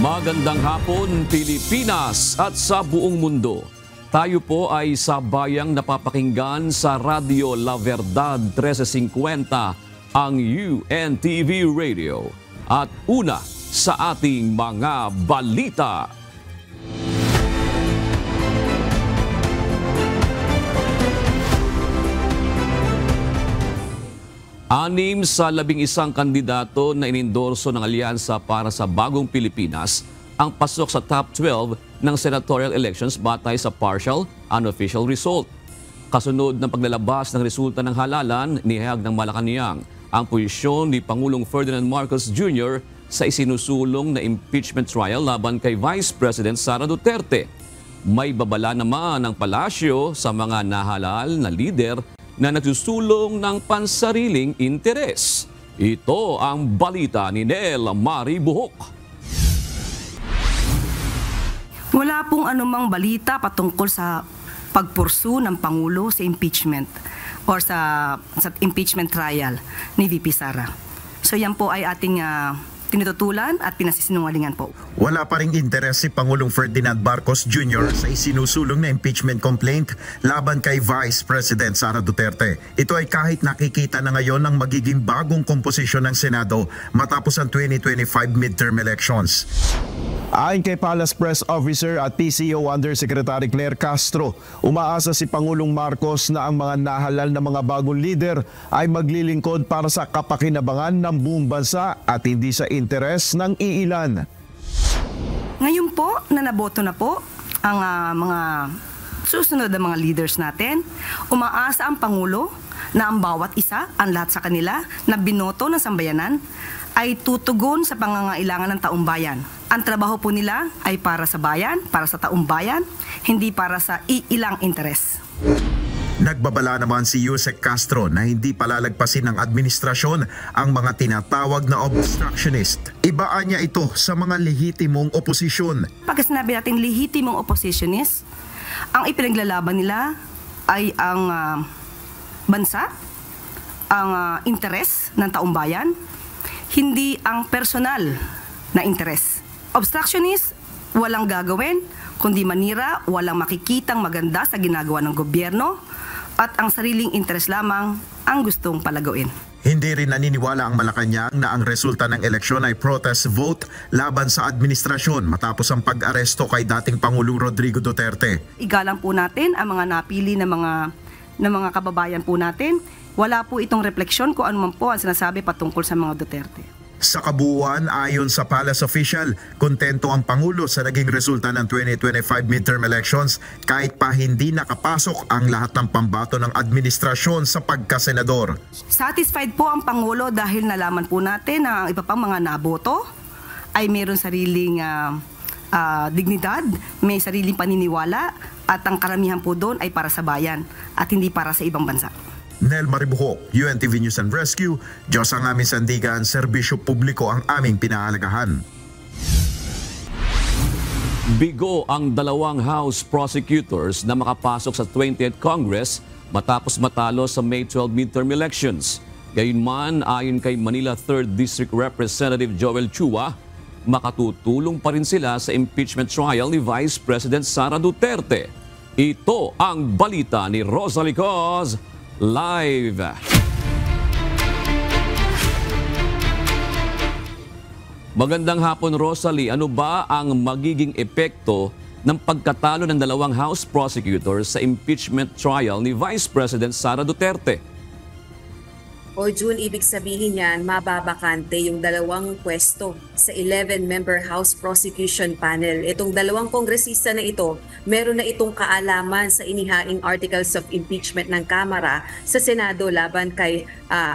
Magandang hapon, Pilipinas at sa buong mundo. Tayo po ay sa bayang napapakinggan sa Radio La Verdad 1350, ang UNTV Radio. At una sa ating mga balita. Anim sa 11 kandidato na inendorso ng Alyansa para sa Bagong Pilipinas ang pasok sa top 12 ng senatorial elections batay sa partial unofficial result. Kasunod ng paglalabas ng resulta ng halalan, nihayag ng Malacanang ang posisyon ni Pangulong Ferdinand Marcos Jr. sa isinusulong na impeachment trial laban kay Vice President Sara Duterte. May babala naman ang palasyo sa mga nahalal na lider na nagsusulong ng pansariling interes. Ito ang balita ni Nel Maribuhok. Wala pong anumang balita patungkol sa pagpursu ng Pangulo sa impeachment or sa impeachment trial ni VP Sara. So yan po ay ating tinututulan at pinasisinungalingan po. Wala pa ring interes si Pangulong Ferdinand Marcos Jr. sa isinusulong na impeachment complaint laban kay Vice President Sara Duterte. Ito ay kahit nakikita na ngayon ang magiging bagong komposisyon ng Senado matapos ang 2025 midterm elections. Ayon kay Palace Press Officer at PCO Undersecretary Claire Castro, umaasa si Pangulong Marcos na ang mga nahalal na mga bagong leader ay maglilingkod para sa kapakinabangan ng buong bansa at hindi sa interes ng iilan. Ngayon po na naboto na po ang mga susunod na mga leaders natin, umaasa ang Pangulo na ang bawat isa, ang lahat sa kanila na binoto ng sambayanan ay tutugon sa pangangailangan ng taong bayan. Ang trabaho po nila ay para sa bayan, para sa taong bayan, hindi para sa iilang interes. Nagbabala naman si Yusek Castro na hindi palalagpasin ng administrasyon ang mga tinatawag na obstructionist. Ibaan niya ito sa mga lehitimong oposisyon. Pag sinabi natin lehitimong oppositionist, ang ipinaglalaban nila ay ang bansa, ang interes ng taong bayan, hindi ang personal na interes. Obstructionist, walang gagawin, kundi manira, walang makikitang maganda sa ginagawa ng gobyerno at ang sariling interes lamang ang gustong palagawin. Hindi rin naniniwala ang Malacanang na ang resulta ng eleksyon ay protest vote laban sa administrasyon matapos ang pag-aresto kay dating Pangulong Rodrigo Duterte. Igalang po natin ang mga napili na mga kababayan po natin. Wala po itong refleksyon kung ano man po ang sinasabi patungkol sa mga Duterte. Sa kabuuan, ayon sa Palace official, kontento ang Pangulo sa naging resulta ng 2025 midterm elections kahit pa hindi nakapasok ang lahat ng pambato ng administrasyon sa pagkasenador. Satisfied po ang Pangulo dahil nalaman po natin na ang iba pang mga naboto ay mayroon sariling dignidad, may sariling paniniwala at ang karamihan po doon ay para sa bayan at hindi para sa ibang bansa. Nel Maribuhok, UNTV News and Rescue. Diyos ang aming sandigan, serbisyo publiko ang aming pinahalagahan. Bigo ang dalawang House prosecutors na makapasok sa 20th Congress matapos matalo sa May 12 midterm elections. Gayunman, ayon kay Manila 3rd District Representative Joel Chua, makatutulong pa rin sila sa impeachment trial ni Vice President Sara Duterte. Ito ang balita ni Rosalie Cos live. Magandang hapon, Rosalie. Ano ba ang magiging epekto ng pagkatalo ng dalawang House prosecutors sa impeachment trial ni Vice President Sara Duterte? O June, ibig sabihin yan, mababakante yung dalawang pwesto sa 11-member House Prosecution Panel. Itong dalawang kongresista na ito, meron na itong kaalaman sa inihaing articles of impeachment ng Kamara sa Senado laban kay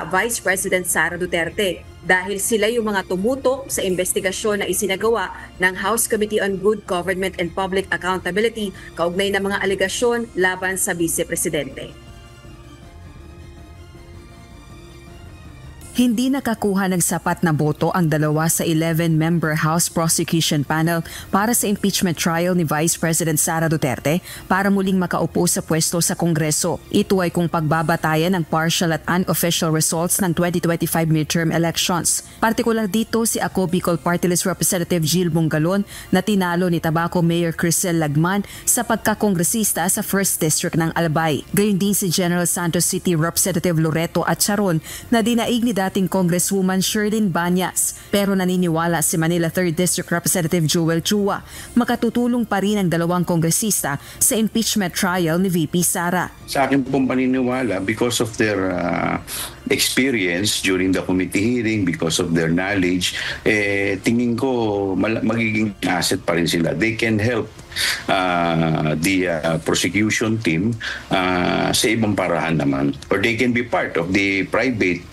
Vice President Sara Duterte. Dahil sila yung mga tumutok sa investigasyon na isinagawa ng House Committee on Good Government and Public Accountability kaugnay ng mga alegasyon laban sa Vice Presidente. Hindi nakakuha ng sapat na boto ang 2 sa 11-member House Prosecution Panel para sa impeachment trial ni Vice President Sara Duterte para muling makaupo sa pwesto sa Kongreso. Ito ay kung pagbabatayan ng partial at unofficial results ng 2025 midterm elections. Partikular dito si Ako Bicol Party List Representative Jill Bungalon na tinalo ni Tabaco Mayor Crisel Lagman sa pagkakongresista sa 1st District ng Albay. Gayon din si General Santos City Representative Loreto Atcharon na dinaig ni dating Congresswoman Sherlyn Banyas. Pero naniniwala si Manila 3rd District Representative Joel Chua makatutulong pa rin ang 2 kongresista sa impeachment trial ni VP Sara. Sa akin pong paniniwala, because of their experience during the committee hearing, because of their knowledge, tingin ko magiging asset pa rin sila. They can help the prosecution team sa ibang parahan naman. Or they can be part of the private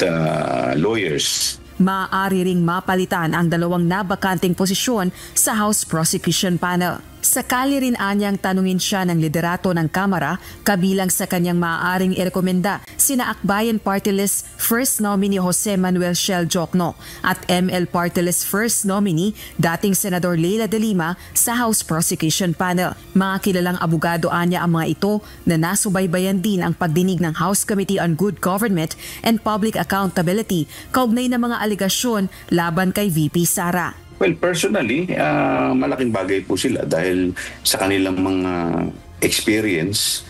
lawyers. Maaari ring mapalitan ang 2 nabakanting posisyon sa House Prosecution Panel. Sakali rin anyang tanungin siya ng liderato ng Kamara, kabilang sa kanyang maaaring irekomenda sina Akbayan Party List First Nominee Jose Manuel Shell Jokno at ML Party List First Nominee dating Senador Leila de Lima sa House Prosecution Panel. Mga kilalang abogado anya ang mga ito na nasubaybayan din ang pagdinig ng House Committee on Good Government and Public Accountability kaugnay ng mga aligasyon laban kay VP Sara. Well, personally, malaking bagay po sila dahil sa kanilang mga experience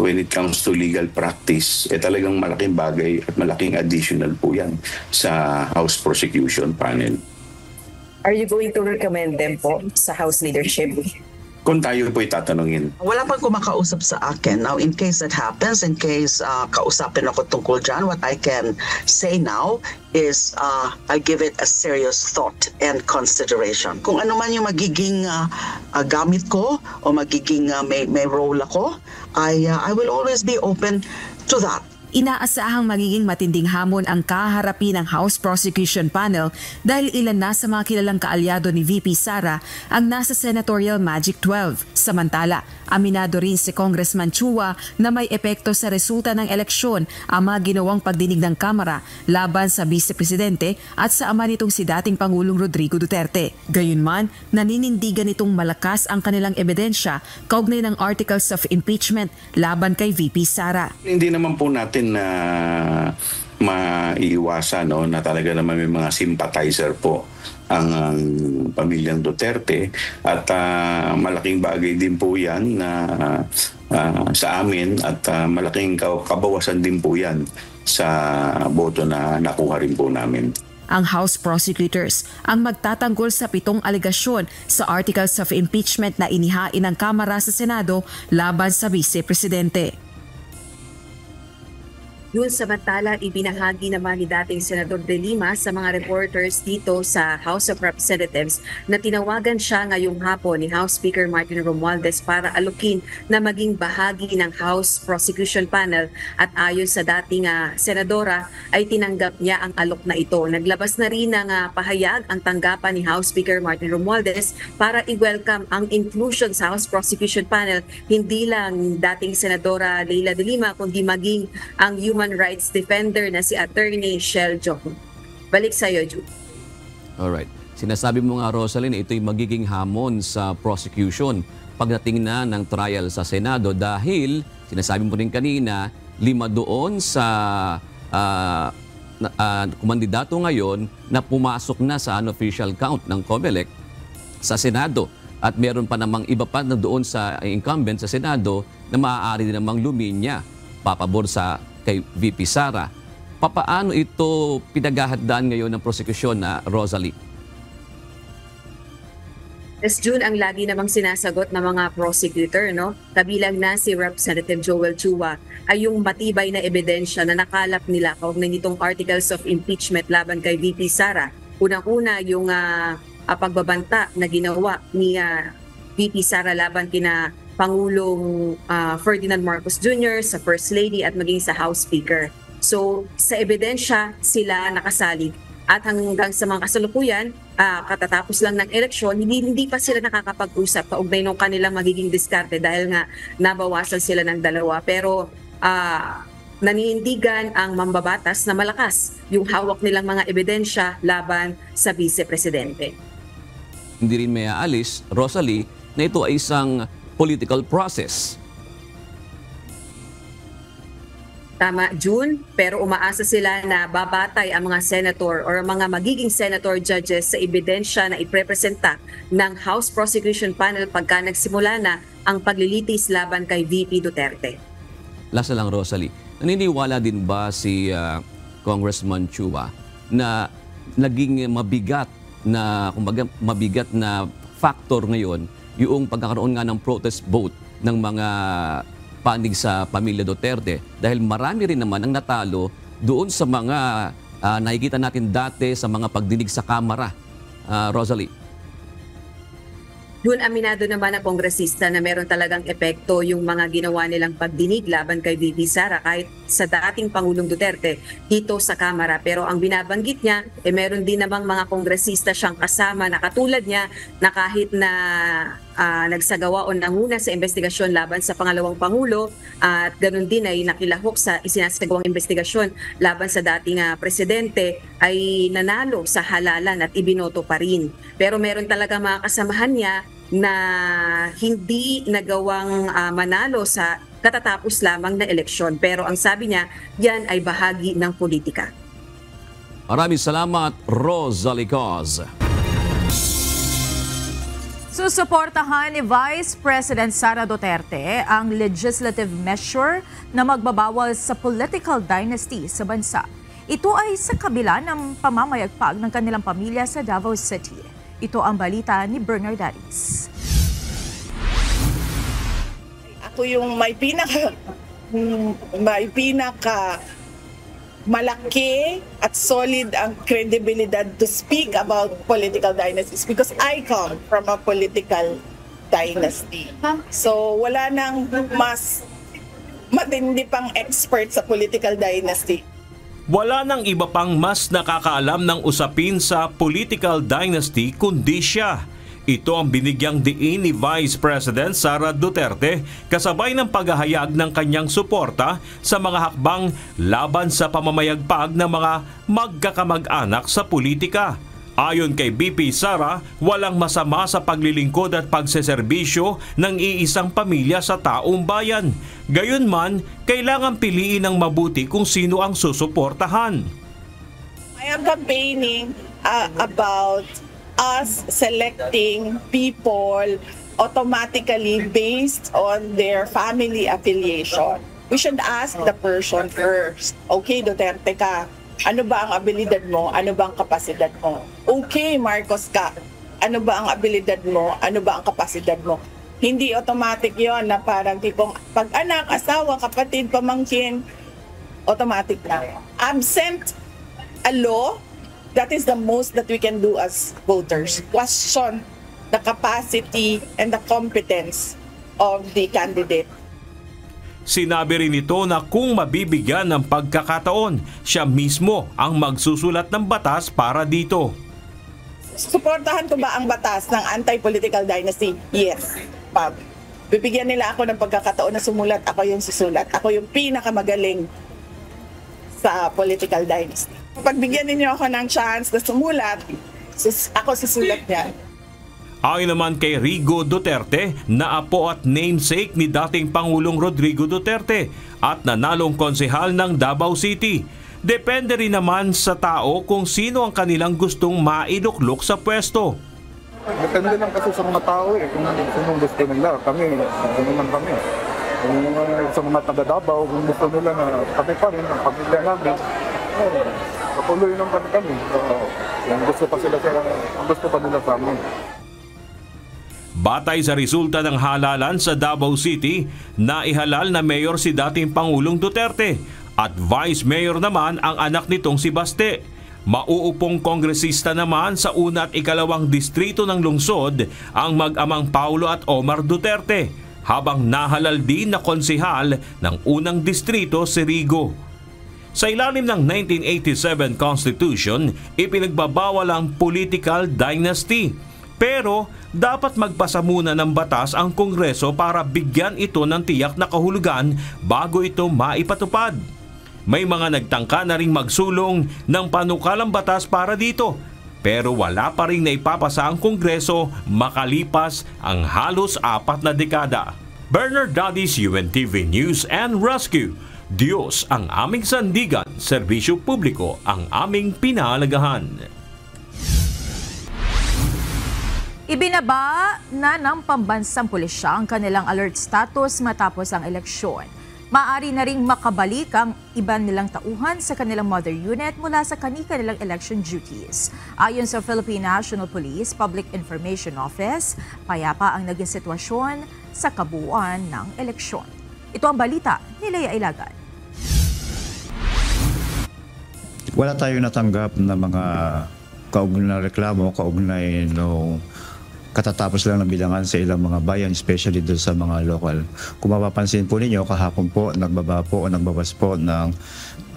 when it comes to legal practice, talagang malaking bagay at malaking additional po yan sa House Prosecution Panel. Are you going to recommend them po sa House leadership? Kung tayo po itatanungin. Wala pang kumakausap sa akin. Now, in case that happens, in case kausapin ako tungkol dyan, what I can say now is I give it a serious thought and consideration. Kung ano man yung magiging gamit ko o magiging may role ako, I will always be open to that. Inaasahang magiging matinding hamon ang kaharapin ng House Prosecution Panel dahil ilan na sa mga kilalang kaalyado ni VP Sara ang nasa Senatorial Magic 12. Samantala, aminado rin si Congressman Chua na may epekto sa resulta ng eleksyon ang mga ginawang pagdinig ng Kamara laban sa Vice Presidente at sa ama nitong si dating Pangulong Rodrigo Duterte. Gayunman, naninindigan itong malakas ang kanilang ebidensya kaugnay ng Articles of Impeachment laban kay VP Sara. Hindi naman po natin na maiiwasan na talaga naman may mga sympathizer po ang pamilyang Duterte at malaking bagay din po yan na sa amin at malaking kabawasan din po yan sa boto na nakuha rin po namin. Ang House Prosecutors ang magtatanggol sa 7 alegasyon sa Articles of Impeachment na inihain ng Kamara sa Senado laban sa Vice Presidente. Yun samantala, ibinahagi naman ni dating Senador De Lima sa mga reporters dito sa House of Representatives na tinawagan siya ngayong hapon ni House Speaker Martin Romualdez para alukin na maging bahagi ng House Prosecution Panel at ayon sa dating senadora ay tinanggap niya ang alok na ito. Naglabas na rin ng pahayag ang tanggapan ni House Speaker Martin Romualdez para i-welcome ang inclusion sa House Prosecution Panel hindi lang dating Senadora Leila de Lima kundi maging ang human rights defender na si Attorney Shell Jokno. Balik sa iyo, Jude. Alright. Sinasabi mo nga, Rosalyn, ito'y magiging hamon sa prosecution pagdating na ng trial sa Senado dahil, sinasabi mo rin kanina, 5 doon sa kumandidato ngayon na pumasok na sa unofficial count ng COMELEC sa Senado. At meron pa namang iba pa na doon sa incumbent sa Senado na maaari din namang luminya papabor sa kay VP Sara. Papaano ito pinaghahandaan ngayon ng prosekusyon na Rosalie? Yes, June, ang lagi namang sinasagot ng mga prosecutor, kabilang na si Representative Joel Chua, ay yung matibay na ebidensya na nakalap nila kaugnay nitong Articles of Impeachment laban kay VP Sara. Unang-una, yung pagbabanta na ginawa ni VP Sara laban kina Pangulong Ferdinand Marcos Jr., sa First Lady at maging sa House Speaker. So sa ebidensya sila nakasali at hanggang sa mga kasalukuyan, katatapos lang ng eleksyon, hindi pa sila nakakapag-usap kaugnay ng kanilang magiging diskarte dahil nga nabawasan sila ng 2. Pero naninindigan ang mambabatas na malakas yung hawak nilang mga ebidensya laban sa Vice Presidente. Hindi rin may aalis, Rosalie, na ito ay isang political process. Tama, June, pero umaasa sila na babatay ang mga senator or mga magiging senator judges sa ebidensya na iprepresenta ng House Prosecution Panel pagka nagsimula na ang paglilitis laban kay VP Duterte. Lasa lang, Rosalie, naniniwala din ba si Congressman Chua na naging mabigat na factor ngayon yung pagkakaroon nga ng protest vote ng mga panig sa pamilya Duterte dahil marami rin naman ang natalo doon sa mga nakikita natin dati sa mga pagdinig sa Kamara, Rosalie? Doon aminado naman ang kongresista na meron talagang epekto yung mga ginawa nilang pagdinig laban kay VP Sara kahit sa dating Pangulong Duterte dito sa Kamara. Pero ang binabanggit niya, meron din namang mga kongresista siyang kasama na katulad niya na kahit na nagsagawa o nanguna sa investigasyon laban sa pangalawang Pangulo at ganun din ay nakilahok sa isinasagawang investigasyon laban sa dating Presidente ay nanalo sa halalan at ibinoto pa rin. Pero meron talaga mga kasamahan niya na hindi nagawang manalo sa katatapos lamang na eleksyon. Pero ang sabi niya, yan ay bahagi ng politika. Maraming salamat, Rosalie Cos. Susuportahan ni Vice President Sara Duterte ang legislative measure na magbabawal sa political dynasty sa bansa. Ito ay sa kabila ng pamamayagpag ng kanilang pamilya sa Davao City. Ito ang balita ni Bernard Aris. Ako yung may pinaka malaki at solid ang credibility to speak about political dynasties because I come from a political dynasty. So wala nang mas matindi pang expert sa political dynasty. Wala nang iba pang mas nakakaalam ng usapin sa political dynasty kundi siya. Ito ang binigyang diin ni Vice President Sara Duterte kasabay ng paghahayag ng kanyang suporta sa mga hakbang laban sa pamamayagpag ng mga magkakamag-anak sa politika. Ayon kay BP Sara, walang masama sa paglilingkod at pagseserbisyo ng iisang pamilya sa taong bayan. Gayunman, kailangan piliin ng mabuti kung sino ang susuportahan. I am campaigning about us selecting people automatically based on their family affiliation. We should ask the person first. Okay, Duterte ka. Ano ba ang abilidad mo? Ano ba ang kapasidad mo? Okay, Marcos ka. Ano ba ang abilidad mo? Ano ba ang kapasidad mo? Hindi automatic yon na parang tipong pag-anak, asawa, kapatid, pamangkin, automatic na. Absent a law, that is the most that we can do as voters. Question the capacity and the competence of the candidate. Sinabi rin ito na kung mabibigyan ng pagkakataon, siya mismo ang magsusulat ng batas para dito. Suportahan ko ba ang batas ng anti-political dynasty? Yes. Bibigyan nila ako ng pagkakataon na sumulat, ako yung susulat. Ako yung pinakamagaling sa political dynasty. Pagbigyan ninyo ako ng chance na sumulat, ako susulat niya. Ayon naman kay Rigo Duterte na apo at namesake ni dating Pangulong Rodrigo Duterte at nanalong konsehal ng Davao City. Depende rin naman sa tao kung sino ang kanilang gustong mailuklok sa pwesto. Depende lang kasi sa mga tao kung sinong gusto nila. Kami lang kami. Kung sa mga taga-Davao, kung gusto nila na kami pa rin, ang pamilya namin, patuloy naman kami. Kung gusto pa nila sa amin. Batay sa resulta ng halalan sa Davao City, naihalal na mayor si dating Pangulong Duterte at vice mayor naman ang anak nitong si Baste. Mauupong kongresista naman sa una at ikalawang distrito ng lungsod ang mag-amang Paulo at Omar Duterte, habang nahalal din na konsehal ng unang distrito si Rigo. Sa ilalim ng 1987 Constitution, ipinagbabawal ang political dynasty. Pero dapat magpasa muna ng batas ang Kongreso para bigyan ito ng tiyak na kahulugan bago ito maipatupad. May mga nagtangka na ring magsulong ng panukalang batas para dito, pero wala pa rin naipapasa ang Kongreso makalipas ang halos 4 na dekada. Bernard Dadis, UNTV News and Rescue. Diyos ang aming sandigan, serbisyo publiko ang aming pinahalagahan. Ibinaba na ng pambansang pulisya ang kanilang alert status matapos ang eleksyon. Maaari na ring makabalik ang iba nilang tauhan sa kanilang mother unit mula sa kanilang election duties. Ayon sa Philippine National Police Public Information Office, payapa ang naging sitwasyon sa kabuuan ng eleksyon. Ito ang balita ni Lea Ilagan. Wala tayong natanggap na mga kaugnay na reklamo, kaugnay no katatapos lang ng bilangan sa ilang mga bayan, especially doon sa mga local. Kung mapapansin po ninyo, kahapon po nagbaba po o nagbabas po ng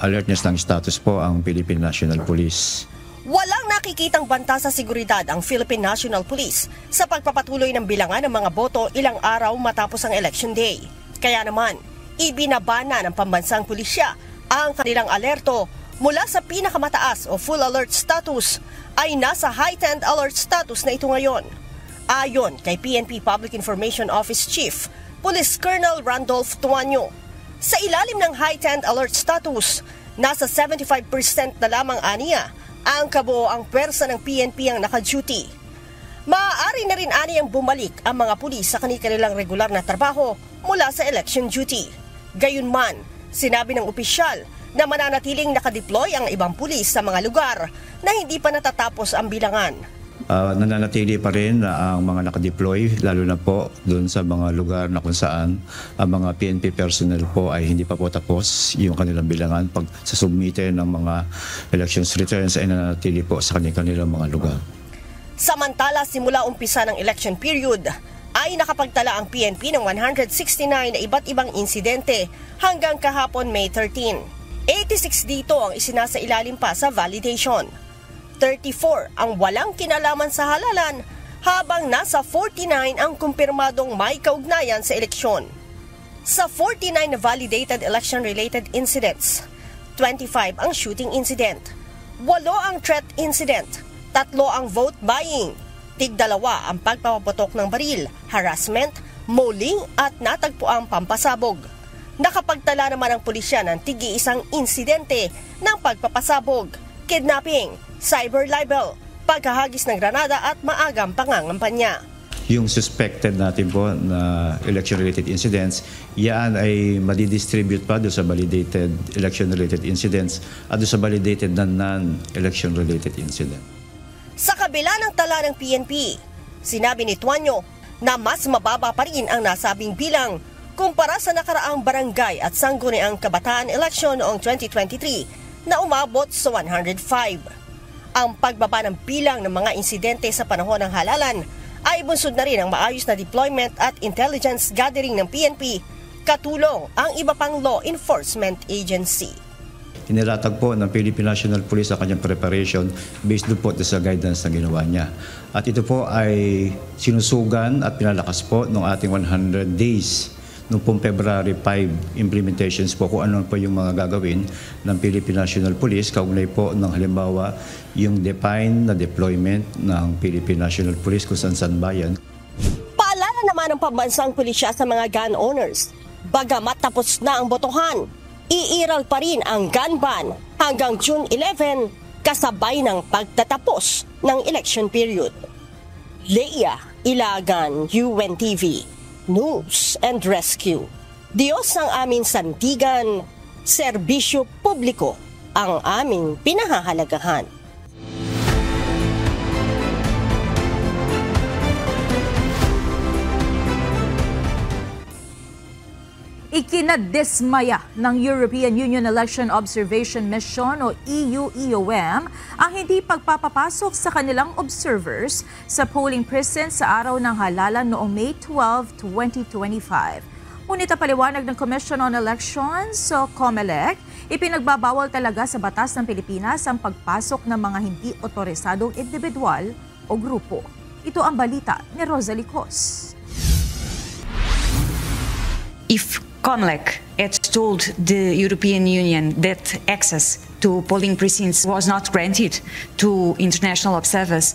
alertness ng status po ang Philippine National Police. Walang nakikitang banta sa seguridad ang Philippine National Police sa pagpapatuloy ng bilangan ng mga boto ilang araw matapos ang election day. Kaya naman, ibinaba na ng pambansang pulisya ang kanilang alerto mula sa pinakamataas o full alert status ay nasa heightened alert status na ito ngayon. Ayon kay PNP Public Information Office Chief, Police Colonel Randolph Tuanyo, sa ilalim ng heightened alert status, nasa 75% na lamang aniya ang kabuoang pwersa ng PNP ang naka-duty. Maaari na rin aniyang bumalik ang mga pulis sa kanilang regular na trabaho mula sa election duty. Gayunman, sinabi ng opisyal na mananatiling nakadeploy ang ibang pulis sa mga lugar na hindi pa natatapos ang bilangan. Nananatili pa rin ang mga nakadeploy, lalo na po doon sa mga lugar na kung saan ang mga PNP personnel po ay hindi pa po tapos yung kanilang bilangan. Pag sasubmite ng mga elections returns ay nananatili po sa kanilang mga lugar. Samantala, simula umpisa ng election period, ay nakapagtala ang PNP ng 169 na iba't ibang insidente hanggang kahapon May 13. 86 dito ang isinasa ilalim pa sa validation. 34 ang walang kinalaman sa halalan, habang nasa 49 ang kumpirmadong may kaugnayan sa eleksyon. Sa 49 na validated election-related incidents, 25 ang shooting incident, 8 ang threat incident, 3 ang vote buying, 2 ang pagpapaputok ng baril, harassment, mauling at natagpuang pampasabog. Nakapagtala naman ang pulisya ng 1 insidente ng pagpapasabog, kidnapping, cyber libel, pagkahagis ng granada at maagang pangangampanya. Yung suspected natin po na election-related incidents, yan ay madidistribute pa doon sa validated election-related incidents at doon sa validated na non-election-related incident. Sa kabila ng tala ng PNP, sinabi ni Tuanyo na mas mababa pa rin ang nasabing bilang kumpara sa nakaraang barangay at sangguniang kabataan election noong 2023 na umabot sa 105. Ang pagbaba ng bilang ng mga insidente sa panahon ng halalan ay bunsod na rin ang maayos na deployment at intelligence gathering ng PNP, katulong ang iba pang law enforcement agency. Inilatag po ng Philippine National Police sa kanyang preparation based po sa guidance na ginawa niya. At ito po ay sinusugan at pinalakas po ng ating 100 days noong pong February 5 implementations po kung ano po yung mga gagawin ng Philippine National Police, kaugnay po ng halimbawa yung define na deployment ng Philippine National Police kung saan bayan. Paalala naman ng pambansang pulisya sa mga gun owners, bagamat tapos na ang botohan, iiral pa rin ang gun ban hanggang June 11 kasabay ng pagtatapos ng election period. Lea Ilagan, UNTV News and Rescue. Diyos ang aming sandigan, serbisyo publiko ang aming pinahahalagahan. Ikinadismaya ng European Union Election Observation Mission o EU-EOM ang hindi pagpapapasok sa kanilang observers sa polling precinct sa araw ng halalan noong May 12, 2025. Ngunit ang paliwanag ng Commission on Elections o COMELEC, ipinagbabawal talaga sa batas ng Pilipinas ang pagpasok ng mga hindi otorisadong individual o grupo. Ito ang balita ni Rosalie Cos. If COMELEC, its told the European Union that access to polling precincts was not granted to international observers,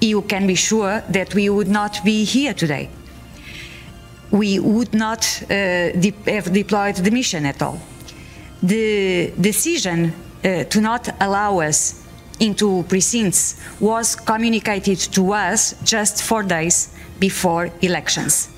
you can be sure that we would not be here today. We would not have deployed the mission at all. The decision to not allow us into precincts was communicated to us just 4 days before elections.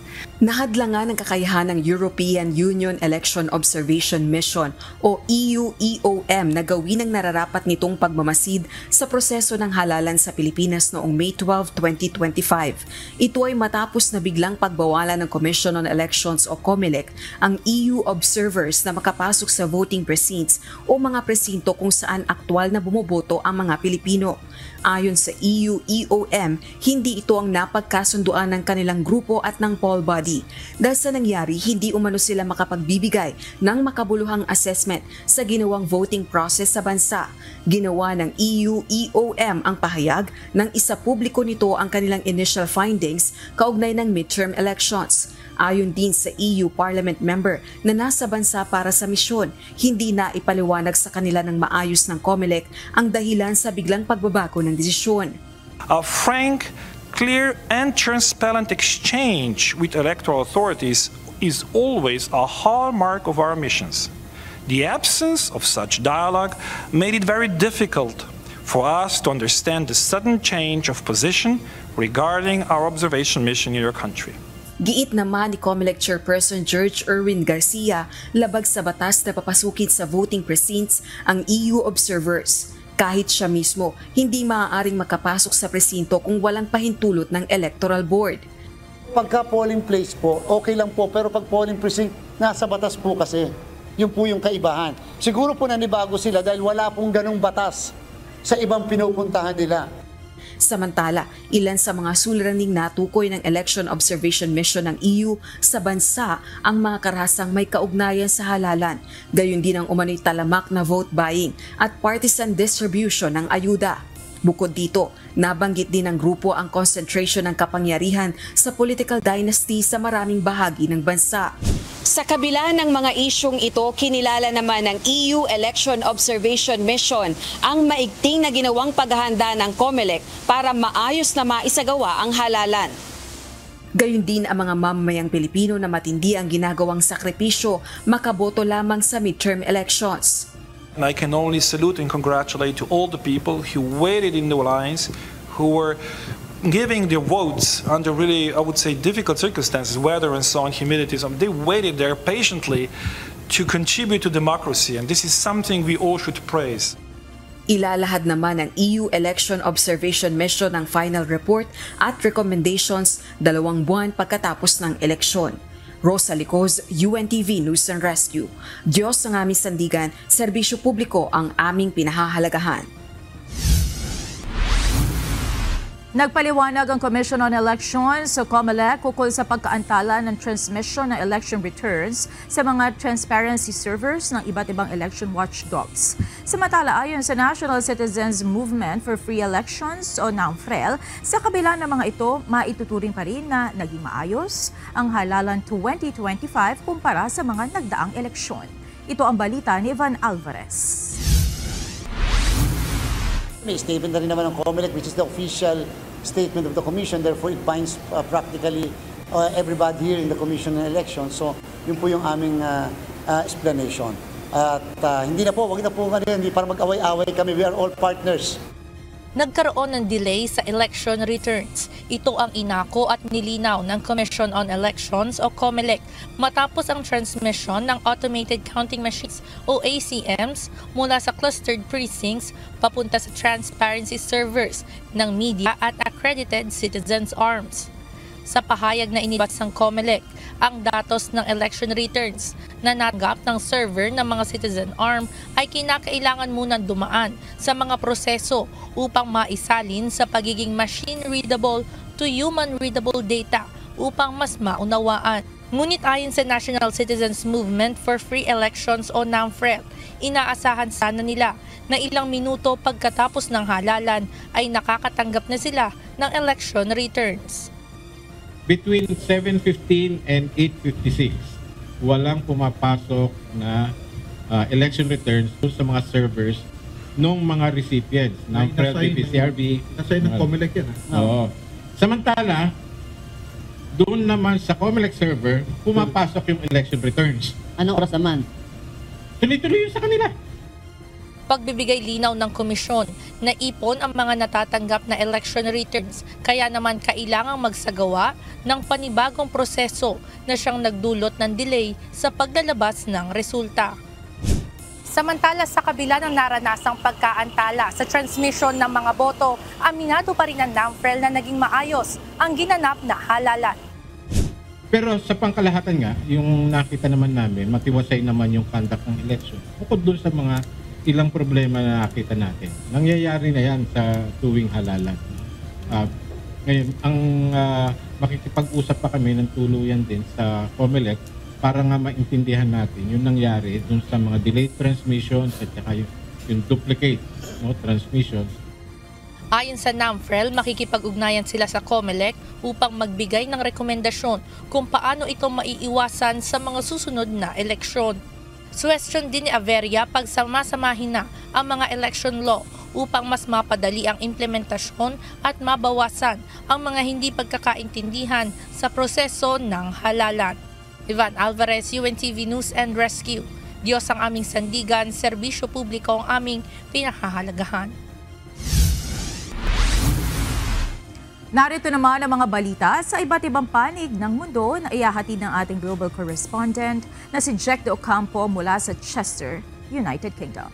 Nahadlangan ang kakayahan ng European Union Election Observation Mission o EU-EOM na gawin ang nararapat nitong pagmamasid sa proseso ng halalan sa Pilipinas noong May 12, 2025. Ito ay matapos na biglang pagbawalan ng Commission on Elections o COMELEC ang EU observers na makapasok sa voting precincts o mga presinto kung saan aktwal na bumoboto ang mga Pilipino. Ayon sa EU-EOM, hindi ito ang napagkasunduan ng kanilang grupo at ng poll body. Dahil sa nangyari, hindi umano sila makapagbibigay ng makabuluhang assessment sa ginawang voting process sa bansa. Ginawa ng EU-EOM ang pahayag nang isa publiko nito ang kanilang initial findings kaugnay ng midterm elections. Ayon din sa EU Parliament member na nasa bansa para sa misyon, hindi na ipaliwanag sa kanila ng maayos ng COMELEC ang dahilan sa biglang pagbabago ng desisyon. A frank, clear and transparent exchange with electoral authorities is always a hallmark of our missions. The absence of such dialogue made it very difficult for us to understand the sudden change of position regarding our observation mission in your country. Giit naman ni COMELEC Chairperson George Erwin Garcia, labag sa batas na papasukin sa voting precincts ang EU observers. Kahit siya mismo, hindi maaaring makapasok sa presinto kung walang pahintulot ng Electoral Board. Pagka polling place po, okay lang po, pero pag polling precinct, nasa batas po kasi. Yun po yung kaibahan. Siguro po nanibago sila dahil wala pong ganong batas sa ibang pinupuntahan nila. Samantala, ilan sa mga suliraning natukoy ng Election Observation Mission ng EU sa bansa ang mga karahasang may kaugnayan sa halalan, gayon din ang umano'y talamak na vote buying at partisan distribution ng ayuda. Bukod dito, nabanggit din ng grupo ang concentration ng kapangyarihan sa political dynasty sa maraming bahagi ng bansa. Sa kabila ng mga isyong ito, kinilala naman ng EU Election Observation Mission ang maigting na ginawang paghahanda ng COMELEC para maayos na maisagawa ang halalan. Gayon din ang mga mamamayang Pilipino na matindi ang ginagawang sakripisyo makaboto lamang sa midterm elections. I can only salute and congratulate to all the people who waited in the lines, who were giving their votes under really, I would say, difficult circumstances, weather and so on, humidity. They waited there patiently to contribute to democracy, and this is something we all should praise. Ilalahad naman ng EU Election Observation Mission ang final report at recommendations 2 buwan pagkatapos ng eleksyon. Rosa Licoz, UNTV News and Rescue. Diyos ang aming sandigan, serbisyo publiko ang aming pinahahalagahan. Nagpaliwanag ang Commission on Elections sa COMELEC ukol sa pagkaantala ng transmission ng election returns sa mga transparency servers ng iba't ibang election watchdogs. Samantala, ayon sa National Citizens Movement for Free Elections o NAMFREL, sa kabila ng mga ito, maituturing pa rin na naging maayos ang halalan 2025 kumpara sa mga nagdaang eleksyon. Ito ang balita ni Ivan Alvarez. May statement na rin naman ng COMELEC, which is the official statement of the Commission. Therefore, it binds practically everybody here in the Commission on Elections. So, yun po yung aming explanation. At hindi na po, wag na po hindi para mag-away-away kami. We are all partners. Nagkaroon ng delay sa election returns. Ito ang inako at nilinaw ng Commission on Elections o COMELEC matapos ang transmission ng Automated Counting Machines o ACMs mula sa clustered precincts papunta sa transparency servers ng media at accredited citizens' arms. Sa pahayag na inilabas ng COMELEC, ang datos ng election returns na natanggap ng server ng mga citizen arm ay kinakailangan munang dumaan sa mga proseso upang maisalin sa pagiging machine-readable to human-readable data upang mas maunawaan. Ngunit ayon sa National Citizens Movement for Free Elections o NAMFREL, inaasahan sana nila na ilang minuto pagkatapos ng halalan ay nakakatanggap na sila ng election returns. Between 7:15 and 8:56, walang pumapasok na election returns sa mga servers ng mga recipients ng PCRB. Nasa ng COMELEC yan. Oo. Samantala, doon naman sa COMELEC server, pumapasok yung election returns. Anong oras naman? Tuloy-tuloy yun sa kanila. Pagbibigay linaw ng komisyon na ipon ang mga natatanggap na election returns, kaya naman kailangang magsagawa ng panibagong proseso na siyang nagdulot ng delay sa paglalabas ng resulta. Samantala, sa kabila ng naranasang pagkaantala sa transmission ng mga boto, aminado pa rin ang NAMFREL na naging maayos ang ginanap na halalan. Pero sa pangkalahatan nga, yung nakita naman namin, matiwasay naman yung conduct ng election. Bukod doon sa mga ilang problema na nakita natin. Nangyayari na yan sa tuwing halalan. Ngayon, ang makikipag-usap pa kami ng tuluyan din sa COMELEC para nga maintindihan natin yung nangyari dun sa mga delayed transmissions at saka yung duplicate transmissions. Ayon sa NAMFREL, makikipag-ugnayan sila sa COMELEC upang magbigay ng rekomendasyon kung paano ito maiiwasan sa mga susunod na eleksyon. Suwestyon din ni Averia pagsamasamahin na ang mga election law upang mas mapadali ang implementasyon at mabawasan ang mga hindi pagkakaintindihan sa proseso ng halalan. Ivan Alvarez, UNTV News and Rescue. Diyos ang aming sandigan, serbisyo publiko ang aming pinahahalagahan. Narito naman ang mga balita sa iba't ibang panig ng mundo na ihahatid ng ating global correspondent na si Jack de Ocampo mula sa Chester, United Kingdom.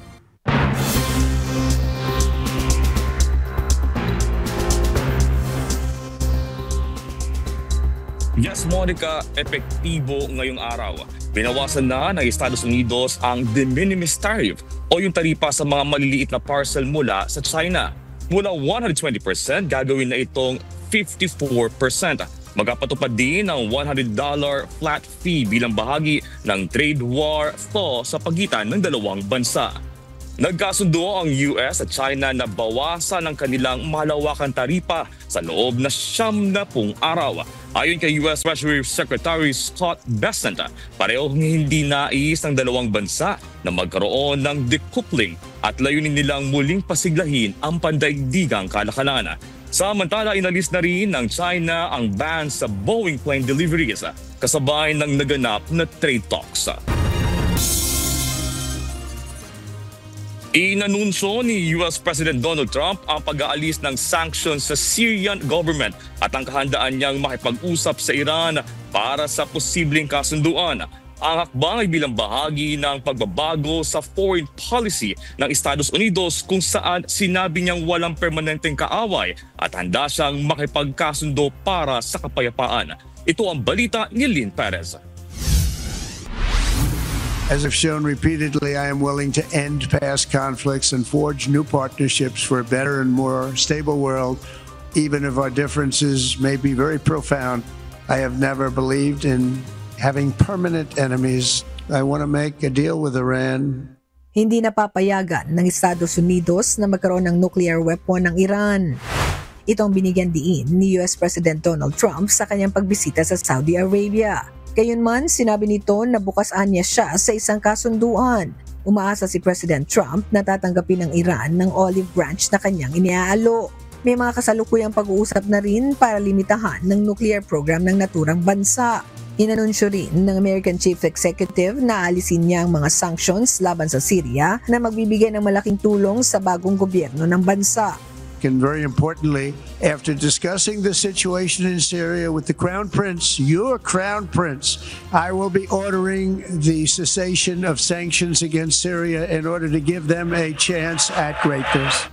Yes, Monica, epektibo ngayong araw. Binawasan na ng Estados Unidos ang de minimis tariff o yung taripa sa mga maliliit na parcel mula sa China. Mula 120%, gagawin na itong 54%. Magpapatupad din ng $100 flat fee bilang bahagi ng trade war thaw sa pagitan ng dalawang bansa. Nagkasundo ang US at China na bawasan ang kanilang malawakang taripa sa loob na 70 araw. Ayon kay US Treasury Secretary Scott Bessent, parehong hindi nais ng dalawang bansa na magkaroon ng decoupling at layunin nilang muling pasiglahin ang pandaigdigang kalakalan. Samantala, inalis na rin ng China ang ban sa Boeing plane deliveries kasabay ng naganap na trade talks. Inanunsyo ni US President Donald Trump ang pag-aalis ng sanctions sa Syrian government at ang kahandaan niyang makipag-usap sa Iran para sa posibleng kasunduan. Ang hakbang ay bilang bahagi ng pagbabago sa foreign policy ng Estados Unidos kung saan sinabi niyang walang permanenteng kaaway at handa siyang makipagkasundo para sa kapayapaan. Ito ang balita ni Lynn Perez. As I've shown repeatedly, I am willing to end past conflicts and forge new partnerships for a better and more stable world, even if our differences may be very profound. I have never believed in having permanent enemies. I want to make a deal with Iran. Hindi napapayagan ng Estados Unidos na magkaroon ng nuclear weapon ng Iran. Ito ang binigyan diin ni US President Donald Trump sa kanyang pagbisita sa Saudi Arabia. Gayunman, sinabi nito na bukas anya siya sa isang kasunduan. Umaasa si President Trump na tatanggapin ng Iran ng olive branch na kanyang iniaalo. May mga kasalukuyang pag-uusap na rin para limitahan ng nuclear program ng naturang bansa. Inanunsyo rin ng American Chief Executive na alisin niya ang mga sanctions laban sa Syria na magbibigay ng malaking tulong sa bagong gobyerno ng bansa. And very importantly, after discussing the situation in Syria with the Crown Prince, your Crown Prince, I will be ordering the cessation of sanctions against Syria in order to give them a chance at greatness.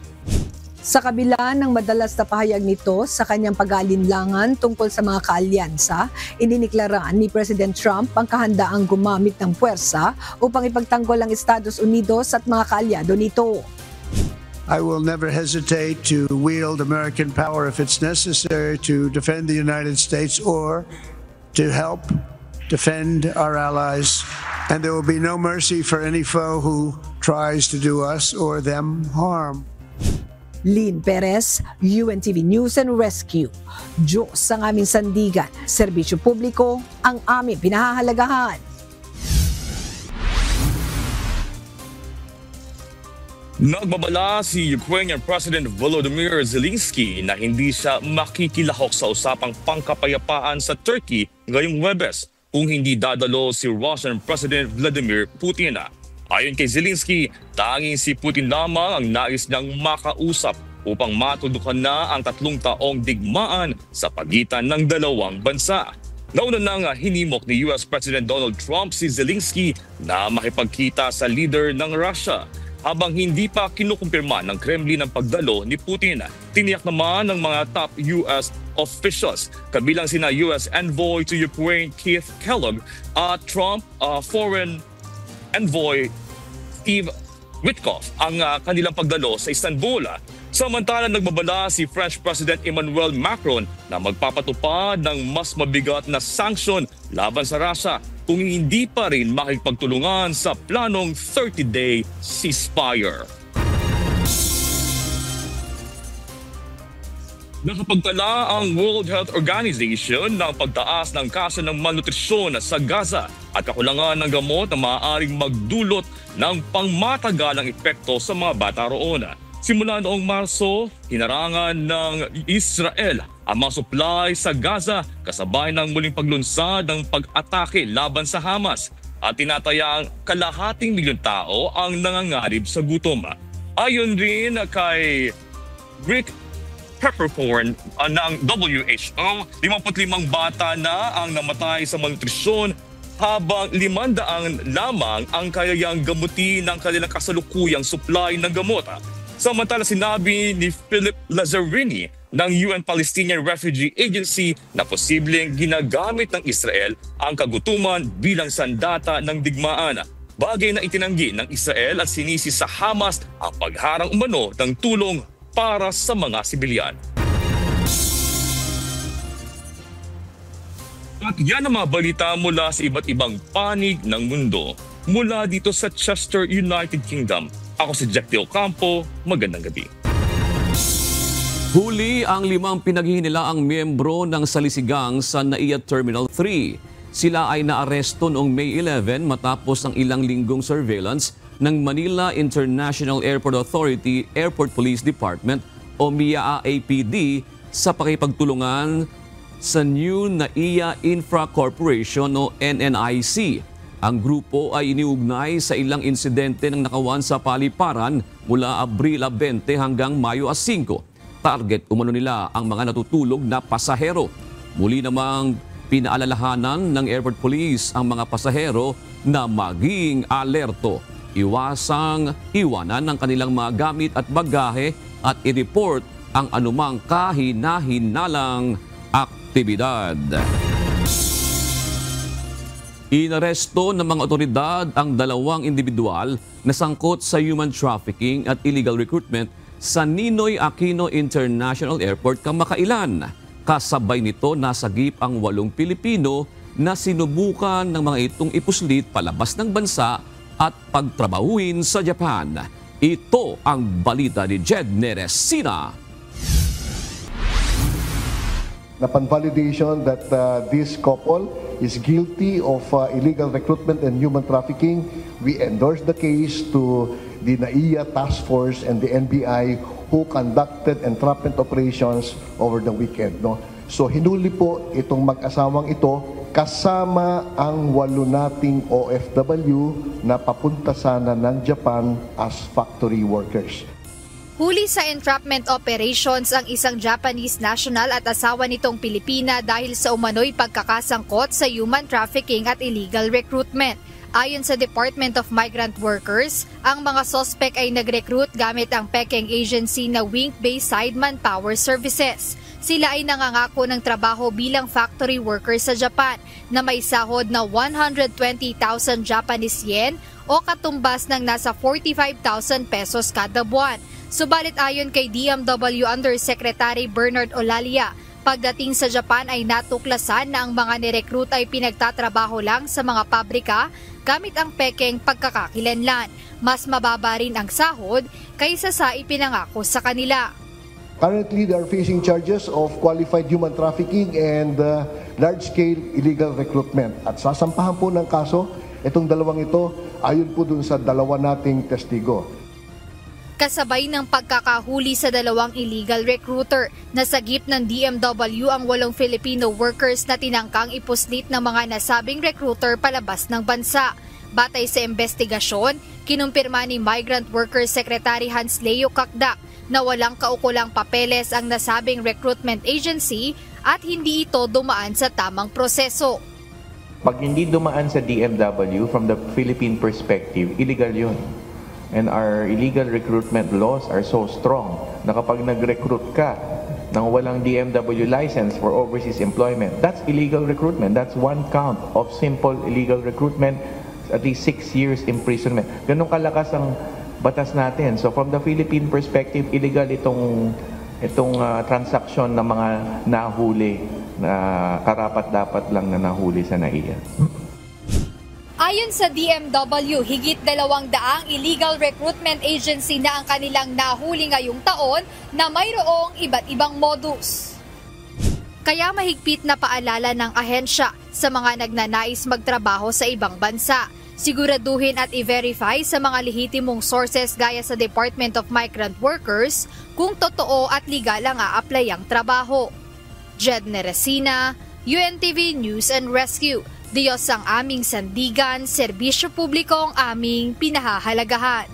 Sa kabila ng madalas na pahayag nito sa kanyang pag-aalinlangan tungkol sa mga kaalyansa, ininiklara ni President Trump ang kahandaang gumamit ng puwersa upang ipagtanggol ang Estados Unidos at mga kaalyado nito. I will never hesitate to wield American power if it's necessary to defend the United States or to help defend our allies. And there will be no mercy for any foe who tries to do us or them harm. Lynn Perez, UNTV News and Rescue. Diyos ang aming sandigan, serbisyo publiko ang aming pinahahalagahan. Nagbabala si Ukrainian President Volodymyr Zelensky na hindi siya makikilahok sa usapang pangkapayapaan sa Turkey ngayong Huwebes kung hindi dadalo si Russian President Vladimir Putin. Ayon kay Zelensky, tanging si Putin lamang ang nais niyang makausap upang matulukan na ang 3 taong digmaan sa pagitan ng dalawang bansa. Nauna nang hinimok ni US President Donald Trump si Zelensky na makipagkita sa leader ng Russia. Habang hindi pa kinukumpirma ng Kremlin ang pagdalo ni Putin, tiniyak naman ng mga top US officials, kabilang sina US Envoy to Ukraine Keith Kellogg at Trump Foreign Envoy Steve Witkoff ang kanilang pagdalo sa Istanbul. Samantala, nagbabala si French President Emmanuel Macron na magpapatupad ng mas mabigat na sanksyon laban sa Russia kung hindi pa rin makikipagtulungan sa planong 30-day ceasefire. Nakapagtala ang World Health Organization ng pagtaas ng kaso ng malnutrisyon sa Gaza at kakulangan ng gamot na maaaring magdulot ng pangmatagalang epekto sa mga bata roon. Simula noong Marso, hinarangan ng Israel ang mga supply sa Gaza kasabay ng muling paglunsad ng pag-atake laban sa Hamas at tinatayang 250,000 tao ang nangangarib sa gutom. Ayon rin kay Rick Peppercorn ng WHO, 55 bata na ang namatay sa malnutrisyon habang 500 lamang ang kayang gamutin ng kanilang kasalukuyang supply ng gamot. Samantala, sinabi ni Philip Lazzarini ng UN Palestinian Refugee Agency na posibleng ginagamit ng Israel ang kagutuman bilang sandata ng digmaan. Bagay na itinanggi ng Israel at sinisi sa Hamas ang pagharang umano ng tulong para sa mga sibilyan. At yan ang mga balita mula sa iba't ibang panig ng mundo. Mula dito sa Chester, United Kingdom. Ako si Jack De Ocampo, magandang gabi. Huli ang 5 pinaghihinilaang miyembro ng salisigang sa NAIA Terminal 3. Sila ay naaresto noong May 11 matapos ang ilang linggong surveillance ng Manila International Airport Authority Airport Police Department o MIA-APD sa pakipagtulungan sa New NAIA Infra Corporation o NNIC. Ang grupo ay iniugnay sa ilang insidente ng nakawan sa paliparan mula Abril 20 hanggang Mayo 5. Target umano nila ang mga natutulog na pasahero. Muli namang pinaalalahanan ng Airport Police ang mga pasahero na maging alerto. Iwasang iwanan ng kanilang mga gamit at bagahe at i-report ang anumang kahina-hinalang aktibidad. Inaresto ng mga otoridad ang 2 individual na sangkot sa human trafficking at illegal recruitment sa Ninoy Aquino International Airport, Kamakailan. Kasabay nito, nasagip ang 8 Pilipino na sinubukan ng mga itong ipuslit palabas ng bansa at pagtrabahuin sa Japan. Ito ang balita ni Jed Neresina. Upon validation that this couple is guilty of illegal recruitment and human trafficking, we endorse the case to the NAIA Task Force and the NBI who conducted entrapment operations over the weekend. No? So hinuli po itong mag-asawang ito kasama ang 8 nating OFW na papunta sana ng Japan as factory workers. Huli sa entrapment operations ang isang Japanese national at asawa nitong Pilipina dahil sa umano'y pagkakasangkot sa human trafficking at illegal recruitment. Ayon sa Department of Migrant Workers, ang mga sospek ay nag-recruit gamit ang Peking agency na Wink Bayside Manpower Services. Sila ay nangangako ng trabaho bilang factory worker sa Japan na may sahod na 120,000 Japanese yen o katumbas ng nasa 45,000 pesos kada buwan. Subalit ayon kay DMW Undersecretary Bernard Olalia, pagdating sa Japan ay natuklasan na ang mga nirecruit ay pinagtatrabaho lang sa mga pabrika gamit ang pekeng pagkakakilanlan. Mas mababa rin ang sahod kaysa sa ipinangako sa kanila. Currently, they are facing charges of qualified human trafficking and large-scale illegal recruitment. At sasampahan po ng kaso, itong 2 ito, ayon po dun sa 2 nating testigo. kasabay ng pagkakahuli sa 2 illegal recruiter. Nasagip ng DMW ang 8 Filipino workers na tinangkang ipuslit ng mga nasabing recruiter palabas ng bansa. Batay sa investigasyon, kinumpirma ni Migrant Workers Secretary Hans Leo Cacdac na walang kaukulang papeles ang nasabing recruitment agency at hindi ito dumaan sa tamang proseso. Pag hindi dumaan sa DMW, from the Philippine perspective, illegal yun. And our illegal recruitment laws are so strong na kapag nag-recruit ka ng walang DMW license for overseas employment, that's illegal recruitment. That's 1 count of simple illegal recruitment, at least 6 years imprisonment. Ganun kalakas ang batas natin. So from the Philippine perspective, illegal itong transaksyon ng mga nahuli na karapat-dapat lang na nahuli sa NAIA. Ayon sa DMW, higit 200 illegal recruitment agency na ang kanilang nahuli ngayong taon na mayroong iba't ibang modus. Kaya mahigpit na paalala ng ahensya sa mga nagnanais magtrabaho sa ibang bansa. Siguraduhin at i-verify sa mga lehitimong sources gaya sa Department of Migrant Workers kung totoo at legal ang a-apply ang trabaho. Jed Neresina, UNTV News and Rescue. Diyos ang aming sandigan, serbisyo publiko ang aming pinahahalagahan.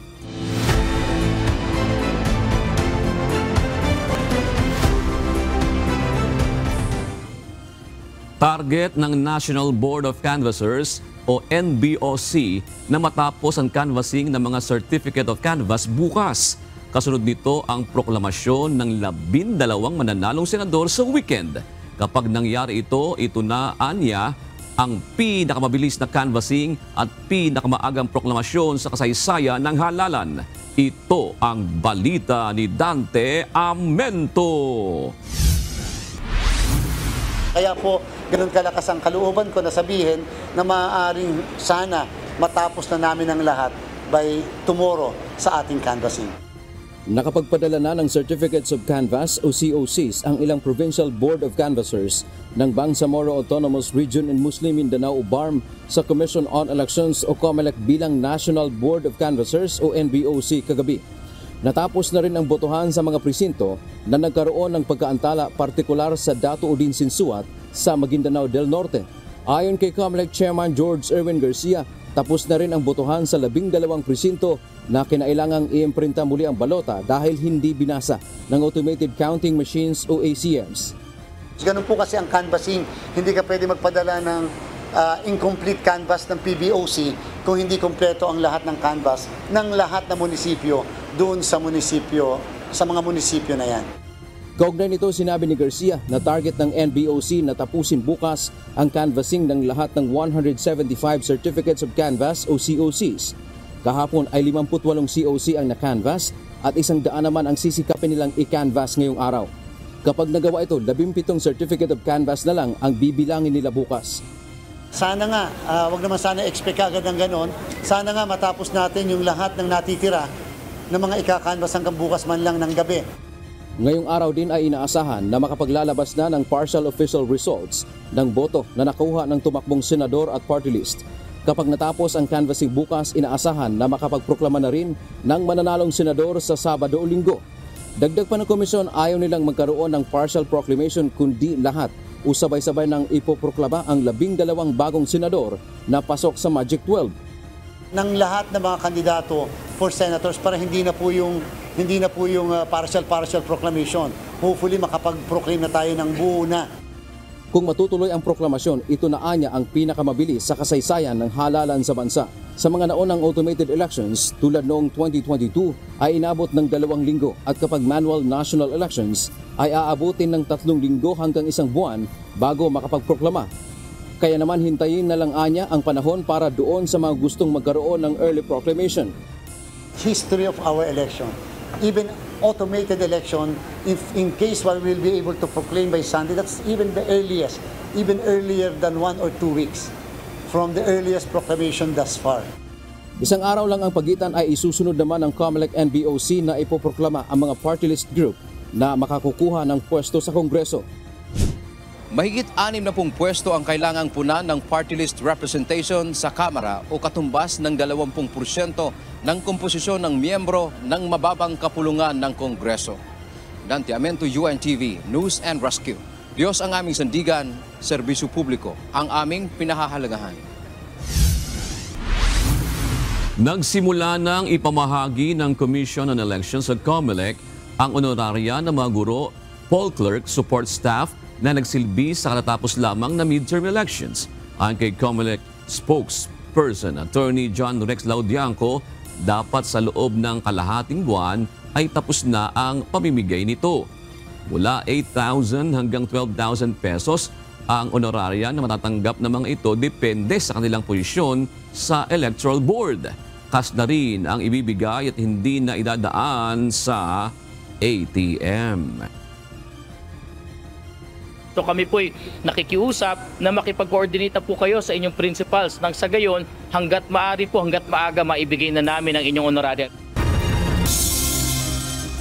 Target ng National Board of Canvassers o NBOC na matapos ang canvassing ng mga Certificate of Canvass bukas. Kasunod nito ang proklamasyon ng 12 mananalong senador sa weekend. Kapag nangyari ito na anya ang pinakamabilis na canvassing at pinakamaagang proklamasyon sa kasaysayan ng halalan. Ito ang balita ni Dante Amento. Kaya po, ganun kalakas ang kalooban ko na sabihin na maaaring sana matapos na namin ang lahat by tomorrow sa ating canvassing. Nakapagpadala na ng Certificates of Canvass o COCs ang ilang Provincial Board of Canvassers ng Bangsamoro Autonomous Region in Muslim Mindanao o BARM sa Commission on Elections o COMELEC bilang National Board of Canvassers o NBOC kagabi. Natapos na rin ang botohan sa mga presinto na nagkaroon ng pagkaantala partikular sa Dato Udin Sinsuat sa Maguindanao del Norte. Ayon kay COMELEC Chairman George Erwin Garcia, tapos na rin ang botohan sa 12 presinto na kinailangang iimprinta muli ang balota dahil hindi binasa ng automated counting machines o ACMs. Ganun po kasi ang canvassing, hindi ka pwede magpadala ng incomplete canvas ng PBOC kung hindi kompleto ang lahat ng canvas ng lahat ng munisipyo doon sa munisipyo, sa mga munisipyo na yan. Kaugnay nito, sinabi ni Garcia na target ng NBOC na tapusin bukas ang canvassing ng lahat ng 175 Certificates of Canvass o COCs. Kahapon ay 58 COC ang na-canvass at 100 naman ang sisikapin nilang i-canvass ngayong araw. Kapag nagawa ito, 17 Certificate of Canvass na lang ang bibilangin nila bukas. Sana nga, wag naman sana expect agad ng ganon. Sana nga matapos natin yung lahat ng natitira ng mga ika-canvass hanggang bukas man lang ng gabi. Ngayong araw din ay inaasahan na makapaglalabas na ng partial official results ng boto na nakuha ng tumakbong senador at party list. Kapag natapos ang canvassing bukas, inaasahan na makapagproklama na rin ng mananalong senador sa Sabado o Linggo. Dagdag pa ng komisyon, ayaw nilang magkaroon ng partial proclamation kundi lahat o sabay-sabay nang ipoproklama ang 12 bagong senador na pasok sa Magic 12. Ng lahat ng mga kandidato for senators para hindi na po yung partial proclamation. Hopefully makapag-proclaim na tayo ng buo na. Kung matutuloy ang proklamasyon, ito na anya ang pinakamabilis sa kasaysayan ng halalan sa bansa. Sa mga naunang automated elections tulad noong 2022 ay inabot ng 2 linggo at kapag manual national elections ay aabutin ng 3 linggo hanggang 1 buwan bago makapagproklama. Kaya naman hintayin na lang anya ang panahon para doon sa mga gustong magkaroon ng early proclamation. History of our election, even automated election, if in case one will be able to proclaim by Sunday, that's even the earliest, even earlier than 1 or 2 weeks from the earliest proclamation thus far. 1 araw lang ang pagitan ay isusunod naman ng COMELEC NBOC na ipoproklama ang mga party list group na makakukuha ng pwesto sa Kongreso. Mahigit 60 pwesto ang kailangang punan ng party list representation sa Kamara o katumbas ng 20% ng komposisyon ng miyembro ng mababang kapulungan ng Kongreso. Dante Amento, UNTV, News and Rescue. Diyos ang aming sandigan, serbisyo publiko ang aming pinahahalagahan. Nagsimula nang ipamahagi ng Commission on Elections at COMELEC ang honoraria ng mga guro, poll clerk, support staff na nagsilbi sa katatapos lamang na midterm elections. Ayon kay COMELEC spokesperson Attorney John Rex Laudianco, dapat sa loob ng kalahating buwan ay tapos na ang pamimigay nito. Mula 8,000 hanggang 12,000 pesos ang honoraria na matatanggap ng mga ito depende sa kanilang posisyon sa Electoral Board. Kas na rin ang ibibigay at hindi na idadaan sa ATM. So kami po'y nakikiusap na makipag-coordinate po kayo sa inyong principals nang sa gayon hanggat maaari po, hanggat maaga maibigay na namin ang inyong honoraria.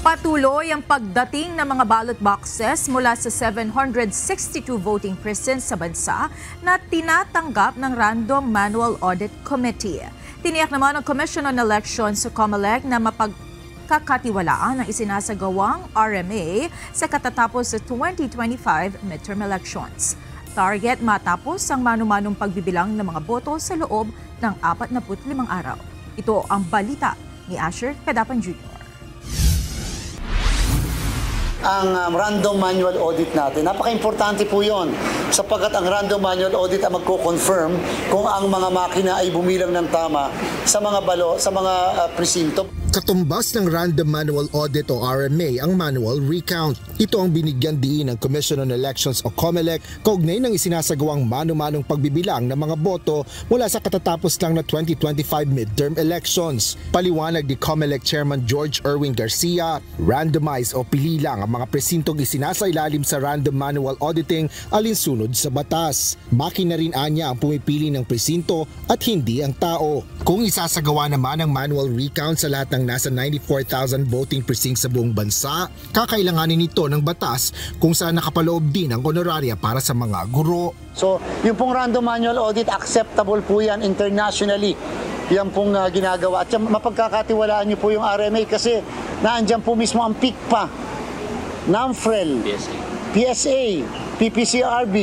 Patuloy ang pagdating ng mga ballot boxes mula sa 762 voting precincts sa bansa na tinatanggap ng Random Manual Audit Committee. Tiniyak naman ng Commission on Elections sa COMELEC na mapagkakatiwalaan ang isinasagawang RMA sa katatapos sa 2025 midterm elections. Target matapos ang manu-manong pagbibilang ng mga boto sa loob ng 45 araw. Ito ang balita ni Asher Cadapan Jr. Ang random manual audit natin. Napaka-importante po yon sapagkat ang random manual audit ang magko-confirm kung ang mga makina ay bumilang ng tama sa mga presinto. Katumbas ng Random Manual Audit o RMA ang manual recount. Ito ang binigyan diin ng Commission on Elections o COMELEC kaugnay ng isinasagawang manu-manong pagbibilang ng mga boto mula sa katatapos lang na 2025 midterm elections. Paliwanag ni COMELEC Chairman George Erwin Garcia, randomize o pili lang ang mga presintong isinasailalim sa Random Manual Auditing alinsunod sa batas. Makina rin anya ang pumipili ng presinto at hindi ang tao. Kung isasagawa naman ang manual recount sa lahat ng nasa 94,000 voting precincts sa buong bansa, kakailanganin nito ng batas kung saan nakapaloob din ang honoraria para sa mga guro. So, yung pong random manual audit, acceptable po yan internationally. Yan pong ginagawa. At mapagkakatiwalaan niyo po yung RMA kasi naandyan po mismo ang PICPA, NAMFREL, PSA, PPCRB.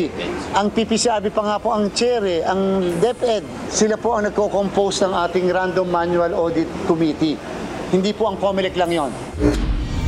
Ang PPCRB pa nga po ang chair, ang DepEd. Sila po ang nagko-compose ng ating Random Manual Audit Committee. Hindi po ang COMELEC lang yon.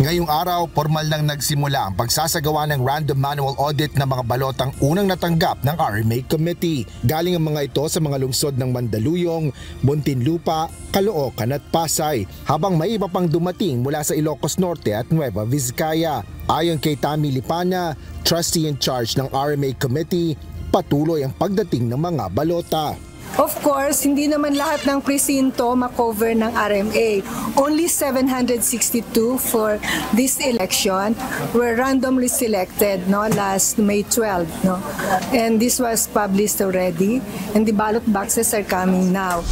Ngayong araw, formal nang nagsimula ang pagsasagawa ng random manual audit ng mga balotang unang natanggap ng RMA Committee. Galing ang mga ito sa mga lungsod ng Mandaluyong, Muntinlupa, Caloocan at Pasay, habang may iba pang dumating mula sa Ilocos Norte at Nueva Vizcaya. Ayon kay Tammy Lipana, trustee in charge ng RMA Committee, patuloy ang pagdating ng mga balota. Of course, hindi naman lahat ng presinto makover ng RMA. Only 762 for this election were randomly selected last May 12. And this was published already and the ballot boxes are coming now.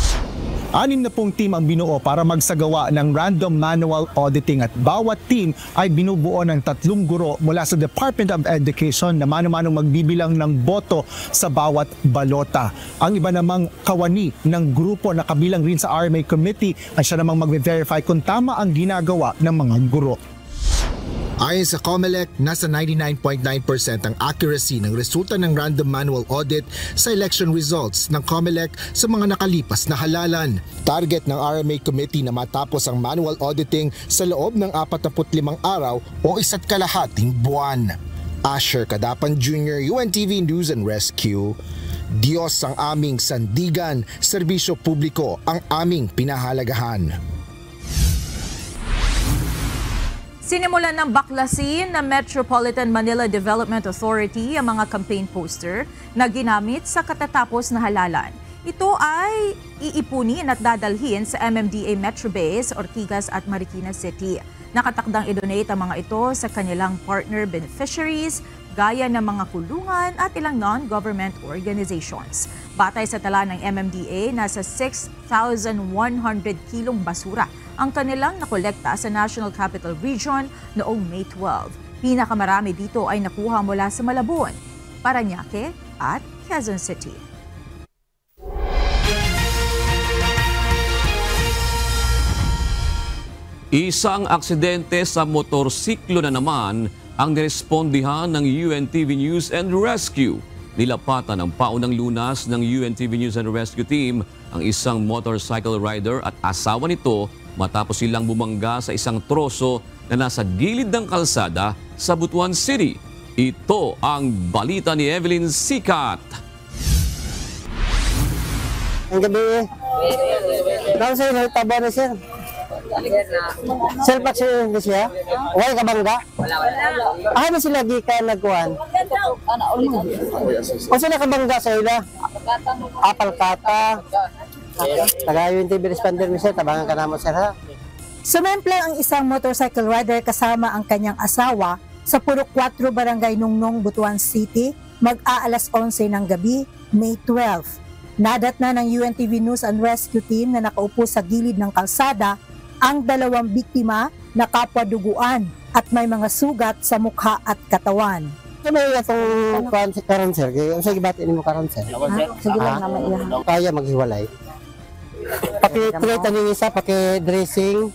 60 team ang binuo para magsagawa ng random manual auditing at bawat team ay binubuo ng 3 guro mula sa Department of Education na mano-manong magbibilang ng boto sa bawat balota. Ang iba namang kawani ng grupo na kabilang rin sa RMA Committee ay siya namang mag-verify kung tama ang ginagawa ng mga guro. Ayon sa COMELEC, nasa 99.9% ang accuracy ng resulta ng random manual audit sa election results ng COMELEC sa mga nakalipas na halalan. Target ng RMA Committee na matapos ang manual auditing sa loob ng 45 araw o 1.5 buwan. Asher Cadapan Jr., UNTV News and Rescue. Diyos ang aming sandigan, serbisyo publiko ang aming pinahalagahan. Sinimulan ng baklasin ng Metropolitan Manila Development Authority ang mga campaign poster na ginamit sa katatapos na halalan. Ito ay iipunin at dadalhin sa MMDA Metro Base, Ortigas at Marikina City. Nakatakdang i-donate ang mga ito sa kanilang partner beneficiaries, gaya ng mga kulungan at ilang non-government organizations. Batay sa tala ng MMDA, nasa 6,100 kilong basura ang kanilang nakolekta sa National Capital Region noong May 12. Pinakamarami dito ay nakuha mula sa Malabon. Parañaque at Quezon City. Isang aksidente sa motorsiklo na naman ang nirespondihan ng UNTV News and Rescue. Nilapatan ng paunang lunas ng UNTV News and Rescue team ang isang motorcycle rider at asawa nito matapos silang bumangga sa isang troso na nasa gilid ng kalsada sa Butuan City. Ito ang balita ni Evelyn Sikat. Ang gabi, sir, tabo na sir. Sir, paksiyon na siya? Huwag ka bangga? Ano sila gikan nagkuhan? O sila kabangga sa ila? Apalkata. Tagayon TV responder ni sir, tabangan ka naman sir ha? Sumemplang ang isang motorcycle rider kasama ang kanyang asawa sa Purok 4 Barangay Nungnong, Butuan City, mag-aalas 11 ng gabi, May 12. Nadat na ng UNTV News and Rescue team na nakaupo sa gilid ng kalsada ang dalawang biktima na kapwa-duguan at may mga sugat sa mukha at katawan. Ano may itong karon sir? Sige batiin mo karon sir? Sige lang naman yan. Kaya maghiwalay. Paki-treat ang isa, paki-dressing.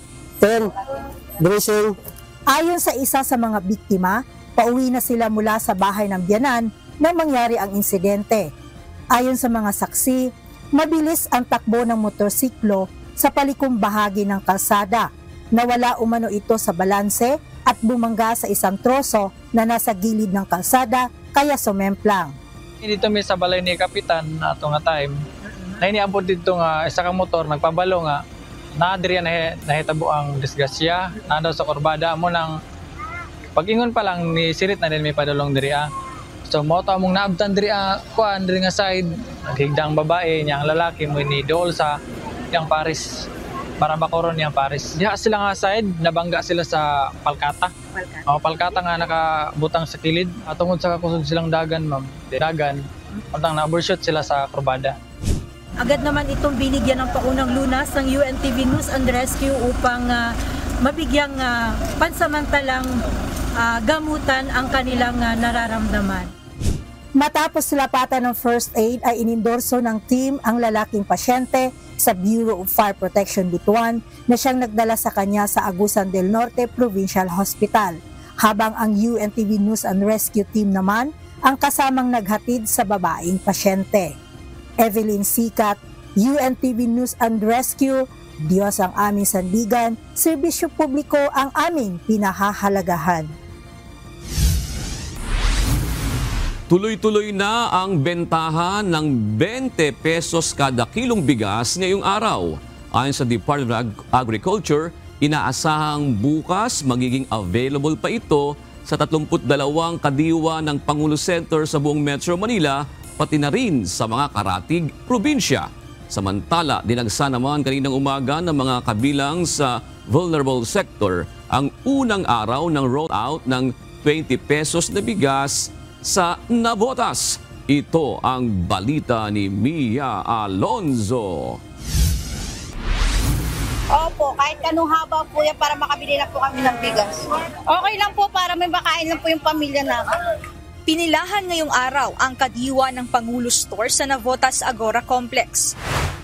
Dressing. Ayon sa isa sa mga biktima, pauwi na sila mula sa bahay ng biyanan nang mangyari ang insidente. Ayon sa mga saksi, mabilis ang takbo ng motorsiklo sa palikong bahagi ng kalsada. Nawala umano ito sa balanse at bumangga sa isang troso na nasa gilid ng kalsada kaya sumemplang. Dito may sa balay ni Kapitan na ito nga time, na iniabot dito nga isa ka motor, nagpabalo nga, naadriya nahitabo ang disgrasya, nadaw sa kurbada mo nang pag-ingon pa lang ni Sirit na din may padulong diriya. So mo to among naabtan diriya, kuan diri nga side, naghigdang babae niya, ang lalaki mo ni Dol sa yang Paris para makoron yang Paris. Diha sila nga side, nabangga sila sa palkata. Palkata nga nakabutang sa kilid. At tungod sa kakusog silang dagan, ma'am. Dagan. Pantang na-overshoot sila sa kurbada. Agad naman itong binigyan ng paunang lunas ng UNTV News and Rescue upang mabigyang pansamantalang gamutan ang kanilang nararamdaman. Matapos lapatan ng first aid ay inendorso ng team ang lalaking pasyente sa Bureau of Fire Protection Butuan na siyang nagdala sa kanya sa Agusan del Norte Provincial Hospital, habang ang UNTV News and Rescue team naman ang kasamang naghatid sa babaeng pasyente. Evelyn Sikat, UNTV News and Rescue, Diyos ang aming sandigan, serbisyo publiko ang aming pinahahalagahan. Tuloy-tuloy na ang bentahan ng 20 pesos kada kilong bigas ngayong araw. Ayon sa Department of Agriculture, inaasahang bukas magiging available pa ito sa 32 kadiwa ng Pangulo Center sa buong Metro Manila, pati na rin sa mga karatig probinsya. Samantala, dinagsa naman kaninang umaga ng mga kabilang sa vulnerable sector ang unang araw ng rollout ng 20 pesos na bigas sa Navotas. Ito ang balita ni Mia Alonzo. Opo, kahit anong haba po yan para makabili na po kami ng bigas. Okay lang po para may makain lang po yung pamilya namin. Pinilahan ngayong araw ang kadiwa ng Pangulo Store sa Navotas Agora Complex.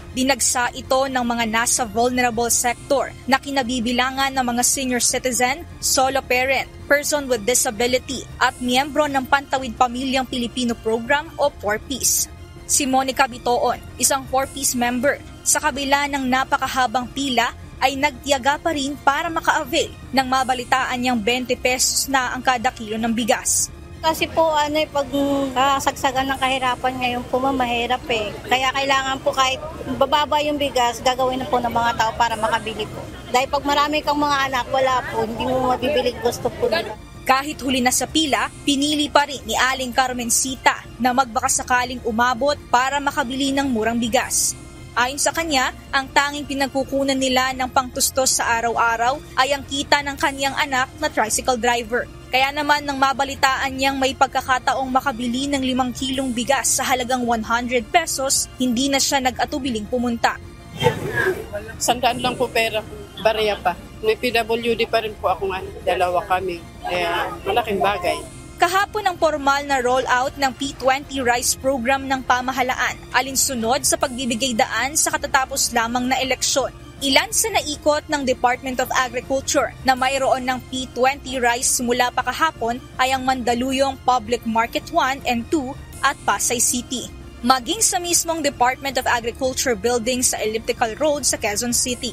Dinagsa ito ng mga nasa vulnerable sector na kinabibilangan ng mga senior citizen, solo parent, person with disability at miyembro ng Pantawid Pamilyang Pilipino Program o 4Ps. Si Monica Bitoon, isang 4Ps member, sa kabila ng napakahabang pila ay nagtiyaga pa rin para maka-avail ng mabalitaan niyang 20 pesos na ang kada kilo ng bigas. Kasi po pag kasagsagan ng kahirapan ngayon po mahirap eh. Kaya kailangan po kahit bababa yung bigas, gagawin na po ng mga tao para makabili po. Dahil pag marami kang mga anak, wala po, hindi mo mabibili gusto po nila. Kahit huli na sa pila, pinili pa rin ni Aling Carmencita na magbakasakaling umabot para makabili ng murang bigas. Ayon sa kanya, ang tanging pinagkukunan nila ng pangtustos sa araw-araw ay ang kita ng kaniyang anak na tricycle driver. Kaya naman nang mabalitaan niyang may pagkakataong makabili ng 5 kilong bigas sa halagang 100 pesos, hindi na siya nag-atubiling pumunta. 100 lang po pera, bariya pa. May PWD pa rin po akong dalawa kami, kaya malaking bagay. Kahapon ang formal na rollout ng P20 Rice Program ng pamahalaan, alinsunod sa pagbibigay daan sa katatapos lamang na eleksyon. Ilan sa naikot ng Department of Agriculture na mayroon ng P20 rice mula pa kahapon ay ang Mandaluyong Public Market 1 and 2 at Pasay City. Maging sa mismong Department of Agriculture building sa Elliptical Road sa Quezon City.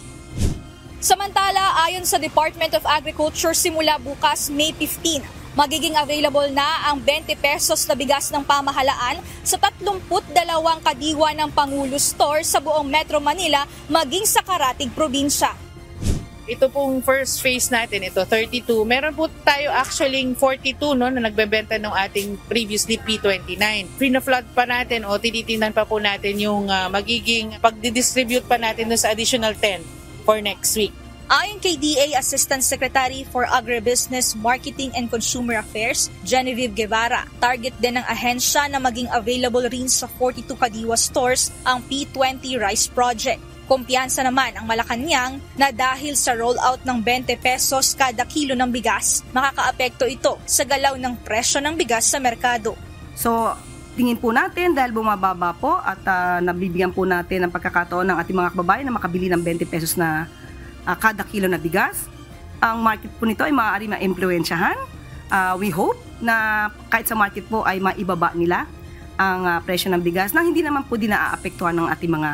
Samantala, ayon sa Department of Agriculture, simula bukas May 15, magiging available na ang 20 pesos na bigas ng pamahalaan sa 32 kadiwa ng Pangulo Store sa buong Metro Manila maging sa karatig probinsya. Ito pong first phase natin, ito 32. Meron po tayo actually 42 no, na nagbebenta ng ating previously P29. Pre-flood pa natin o tinitingnan pa po natin yung magiging pagdidistribute pa natin sa additional 10 for next week. Ayon kay DA Assistant Secretary for Agribusiness, Marketing and Consumer Affairs, Genevieve Guevara, target din ng ahensya na maging available rin sa 42 kadiwa stores ang P20 Rice Project. Kumpiyansa naman ang Malacanang na dahil sa rollout ng 20 pesos kada kilo ng bigas, makakaapekto ito sa galaw ng presyo ng bigas sa merkado. So, tingin po natin dahil bumababa po at nabibigyan po natin ng pagkakataon ng ating mga kababayan na makabili ng 20 pesos na kada kilo na bigas. Ang market po nito ay maaari ma-impluwensyahan. We hope na kahit sa market po ay maibaba nila ang presyo ng bigas na hindi naman po din naaapektuhan ng ating mga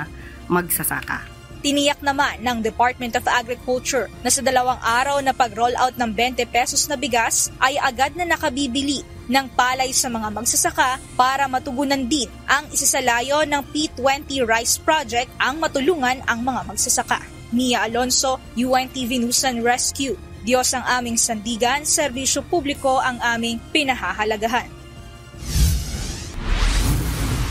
magsasaka. Tiniyak naman ng Department of Agriculture na sa 2 araw na pag-rollout ng 20 pesos na bigas ay agad na nakabibili ng palay sa mga magsasaka para matugunan din ang isasalayo ng P20 Rice Project ang matulungan ang mga magsasaka. Mia Alonso, UNTV News and Rescue. Diyos ang aming sandigan, serbisyo publiko ang aming pinahahalagahan.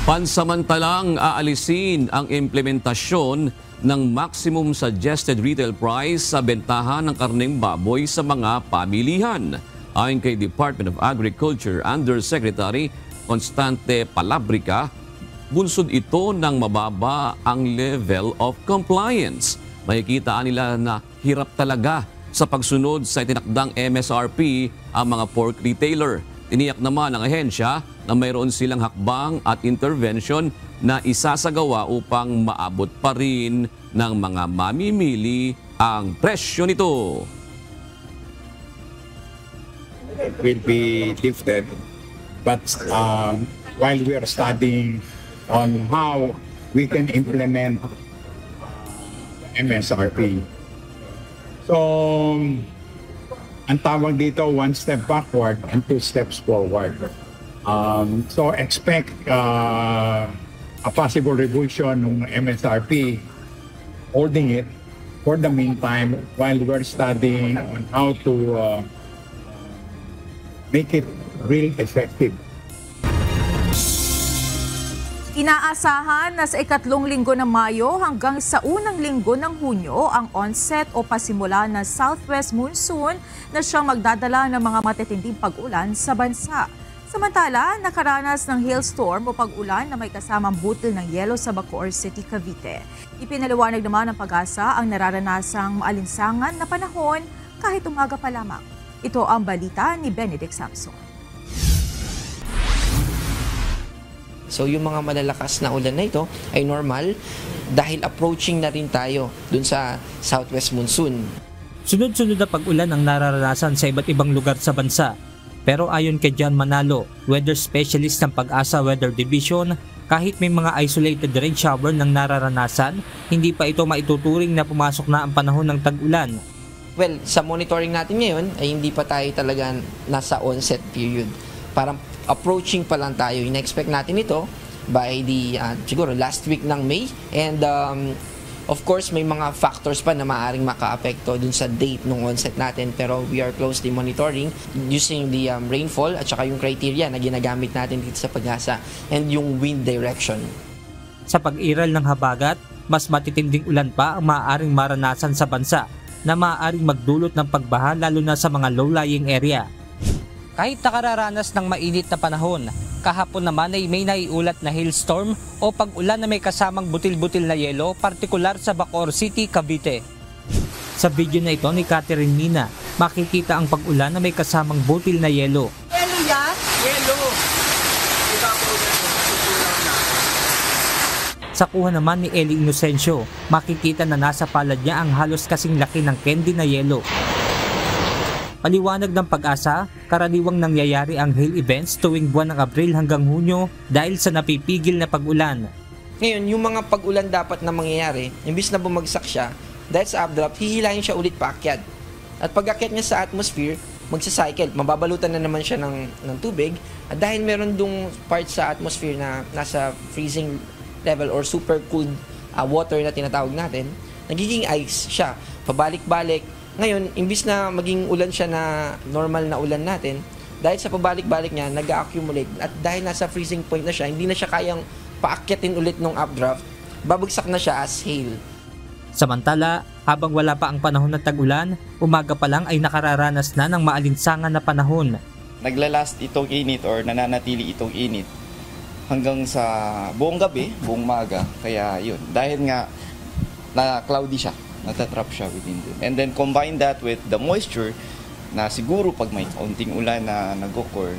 Pansamantalang aalisin ang implementasyon ng maximum suggested retail price sa bentahan ng karneng baboy sa mga pamilihan. Ayon kay Department of Agriculture Undersecretary Constante Palabrica, bunsod ito ng mababa ang level of compliance. Makikita nila na hirap talaga sa pagsunod sa itinakdang MSRP ang mga pork retailer. Tiniyak naman ng ahensya na mayroon silang hakbang at intervention na isasagawa upang maabot pa rin ng mga mamimili ang presyo nito. It will be lifted, but while we are studying on how we can implement MSRP. So, ang tawag dito, 1 step backward and 2 steps forward. So, expect a possible revision ng MSRP, holding it for the meantime while we're studying on how to make it real effective. Inaasahan na sa ikatlong linggo ng Mayo hanggang sa unang linggo ng Hunyo ang onset o pasimula ng southwest monsoon na siyang magdadala ng mga matitinding pag-ulan sa bansa. Samantala, nakaranas ng hailstorm o pag-ulan na may kasamang butil ng yelo sa Bacoor City, Cavite. Ipinaliwanag naman ng Pag-asa ang nararanasang maalinsangan na panahon kahit umaga pa lamang. Ito ang balita ni Benedict Samson. So yung mga malalakas na ulan na ito ay normal dahil approaching na rin tayo dun sa southwest monsoon. Sunod-sunod na pag-ulan ang nararanasan sa iba't ibang lugar sa bansa. Pero ayon kay John Manalo, weather specialist ng Pag-asa Weather Division, kahit may mga isolated rain shower ng nararanasan, hindi pa ito maituturing na pumasok na ang panahon ng tag-ulan. Well, sa monitoring natin ngayon ay hindi pa tayo talaga nasa onset period. Parang approaching pa lang tayo. Ina-expect natin ito by the siguro last week ng May, and of course may mga factors pa na maaaring makaapekto dun sa date ng onset natin, pero we are closely monitoring using the rainfall at saka yung criteria na ginagamit natin dito sa Pag-asa and yung wind direction. Sa pag-iral ng habagat, mas matitinding ulan pa ang maaaring maranasan sa bansa na maaaring magdulot ng pagbaha lalo na sa mga low-lying area. Kahit nakararanas ng mainit na panahon, kahapon naman ay may naiulat na hailstorm o pag-ulan na may kasamang butil-butil na yelo, partikular sa Bacoor City, Cavite. Sa video na ito ni Catherine Mina, makikita ang pag-ulan na may kasamang butil na yelo. Yelo yan, Sa kuha naman ni Eli Inocencio, makikita na nasa palad niya ang halos kasing laki ng candy na yelo. Paliwanag ng Pag-asa, karaniwang nangyayari ang hail events tuwing buwan ng Abril hanggang Hunyo dahil sa napipigil na pag-ulan. Ngayon, yung mga pag-ulan dapat na mangyayari, imbis na bumagsak siya, dahil sa updraft, hihilahin siya ulit paakyat. At pag-akyat niya sa atmosphere, magsacycle, mababalutan na naman siya ng tubig. At dahil meron dong part sa atmosphere na nasa freezing level or super cooled water na tinatawag natin, nagiging ice siya, pabalik-balik. Ngayon, imbis na maging ulan siya na normal na ulan natin, dahil sa pabalik-balik niya, nag-accumulate. At dahil nasa freezing point na siya, hindi na siya kayang paakyatin ulit ng updraft, babagsak na siya as hail. Samantala, habang wala pa ang panahon ng tag-ulan, umaga pa lang ay nakararanas na ng maalinsangan na panahon. Naglalast itong init or nananatili itong init hanggang sa buong gabi, buong maga. Kaya yun, dahil nga na cloudy siya, natatrap siya within it. And then combine that with the moisture na siguro pag may kaunting ulan na nag-occur,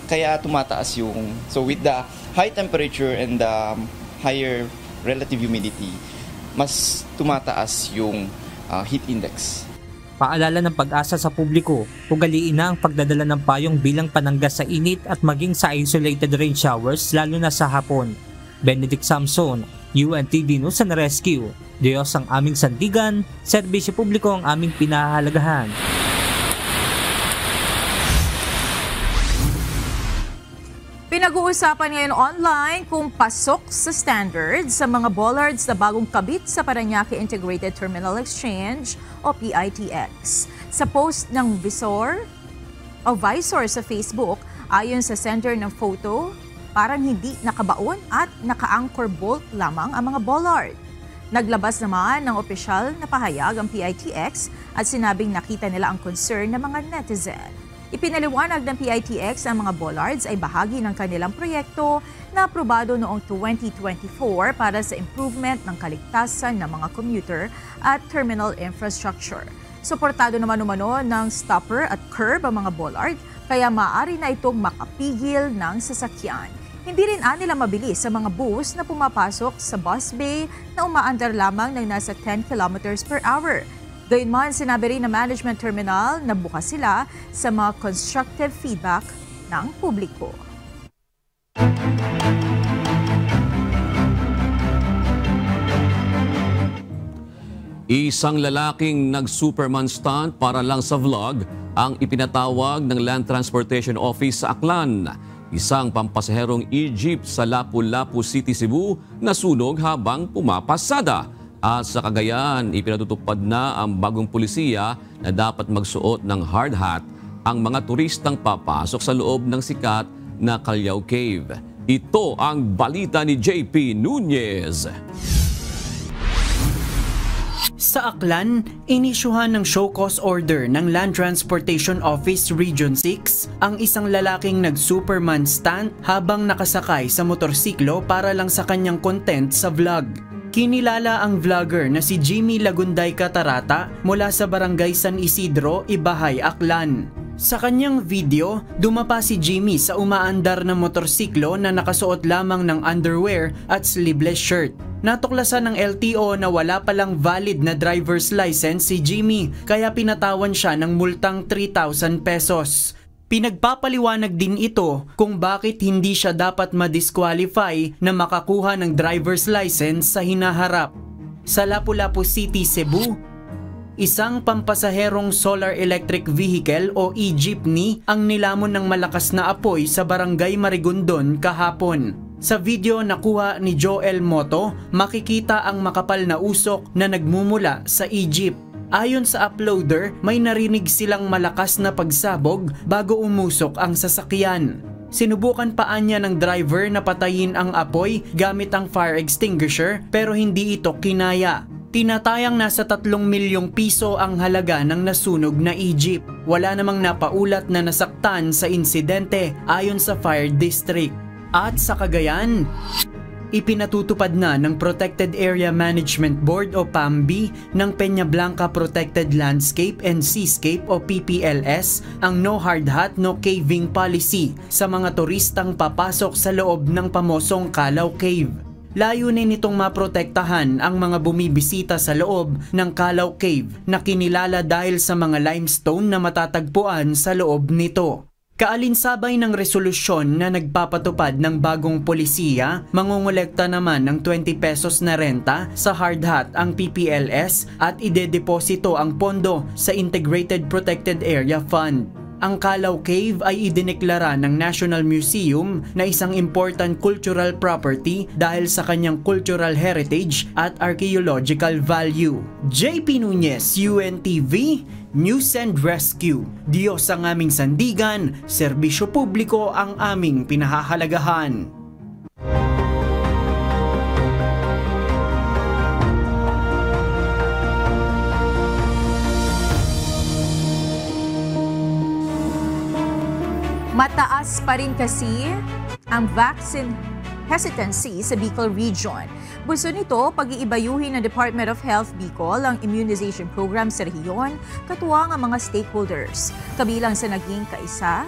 kaya tumataas yung, so with the high temperature and the higher relative humidity, mas tumataas yung heat index. Paalala ng Pag-asa sa publiko, ugaliin na ang pagdadala ng payong bilang panangga sa init at maging sa isolated rain showers lalo na sa hapon. Benedict Samson, UNTV News and Rescue. Diyos ang aming sandigan, serbisyo publiko ang aming pinahahalagahan. Pinag-uusapan ngayon online kung pasok sa standards sa mga bollards na bagong kabit sa Parañaque Integrated Terminal Exchange o PITX. Sa post ng visor sa Facebook, ayon sa sender ng photo, parang hindi nakabaon at naka-anchor bolt lamang ang mga bollard. Naglabas naman ng opisyal na pahayag ang PITX at sinabing nakita nila ang concern ng mga netizen. Ipinaliwanag ng PITX ang mga bollards ay bahagi ng kanilang proyekto na aprobado noong 2024 para sa improvement ng kaligtasan ng mga commuter at terminal infrastructure. Suportado naman umano ng stopper at curb ang mga bollard, kaya maaari na itong makapigil ng sasakyan. Hindi rin nila mabilis sa mga bus na pumapasok sa bus bay na umaandar lamang ng nasa 10 km per hour. Gayunman, sinabi rin ng management terminal na bukas sila sa mga constructive feedback ng publiko. Isang lalaking nag-Superman stunt para lang sa vlog ang ipinatawag ng Land Transportation Office sa Aklan. Isang pampasaherong e-jeep sa Lapu-Lapu City, Cebu nasunog habang pumapasada. At sa Cagayan, ipinatutupad na ang bagong pulisiya na dapat magsuot ng hard hat ang mga turistang papasok sa loob ng sikat na Callao Cave. Ito ang balita ni JP Nunez. Sa Aklan, inisyuhan ng show cause order ng Land Transportation Office Region 6 ang isang lalaking nag-Superman stunt habang nakasakay sa motorsiklo para lang sa kanyang content sa vlog. Kinilala ang vlogger na si Jimmy Lagunday Catarata mula sa Barangay San Isidro, Ibahay, Aklan. Sa kanyang video, dumapa si Jimmy sa umaandar na motorsiklo na nakasuot lamang ng underwear at sleeveless shirt. Natuklasan ng LTO na wala palang valid na driver's license si Jimmy kaya pinatawan siya ng multang 3,000 pesos. Pinagpapaliwanag din ito kung bakit hindi siya dapat ma-disqualify na makakuha ng driver's license sa hinaharap. Sa Lapu-Lapu City, Cebu, isang pampasaherong solar electric vehicle o e-jeepney ang nilamon ng malakas na apoy sa Barangay Marigondon kahapon. Sa video na kuha ni Joel Moto, makikita ang makapal na usok na nagmumula sa e-jeep. Ayon sa uploader, may narinig silang malakas na pagsabog bago umusok ang sasakyan. Sinubukan pa niya ng driver na patayin ang apoy gamit ang fire extinguisher pero hindi ito kinaya. Tinatayang nasa 3 milyong piso ang halaga ng nasunog na e-jeep. Wala namang napaulat na nasaktan sa insidente ayon sa fire district. At sa Cagayan, ipinatutupad na ng Protected Area Management Board o PAMB ng Peña Blanca Protected Landscape and Seascape o PPLS ang no hard hat, no caving policy sa mga turistang papasok sa loob ng pamosong Callao Cave. Layunin nitong maprotektahan ang mga bumibisita sa loob ng Calao Cave na kinilala dahil sa mga limestone na matatagpuan sa loob nito. Kaalinsabay ng resolusyon na nagpapatupad ng bagong polisiya, mangungulekta naman ng 20 pesos na renta sa hard hat ang PPLS at idedeposito ang pondo sa Integrated Protected Area Fund. Ang Calao Cave ay idineklara ng National Museum na isang important cultural property dahil sa kanyang cultural heritage at archaeological value. JP Nunez, UNTV, News and Rescue. Diyos ang aming sandigan, serbisyo publiko ang aming pinahahalagahan. Mataas pa rin kasi ang vaccine hesitancy sa Bicol Region. Gusto nito pag-iibayuhin ng Department of Health Bicol ang immunization program sa rehiyon, katuwang ang mga stakeholders. Kabilang sa naging kaisa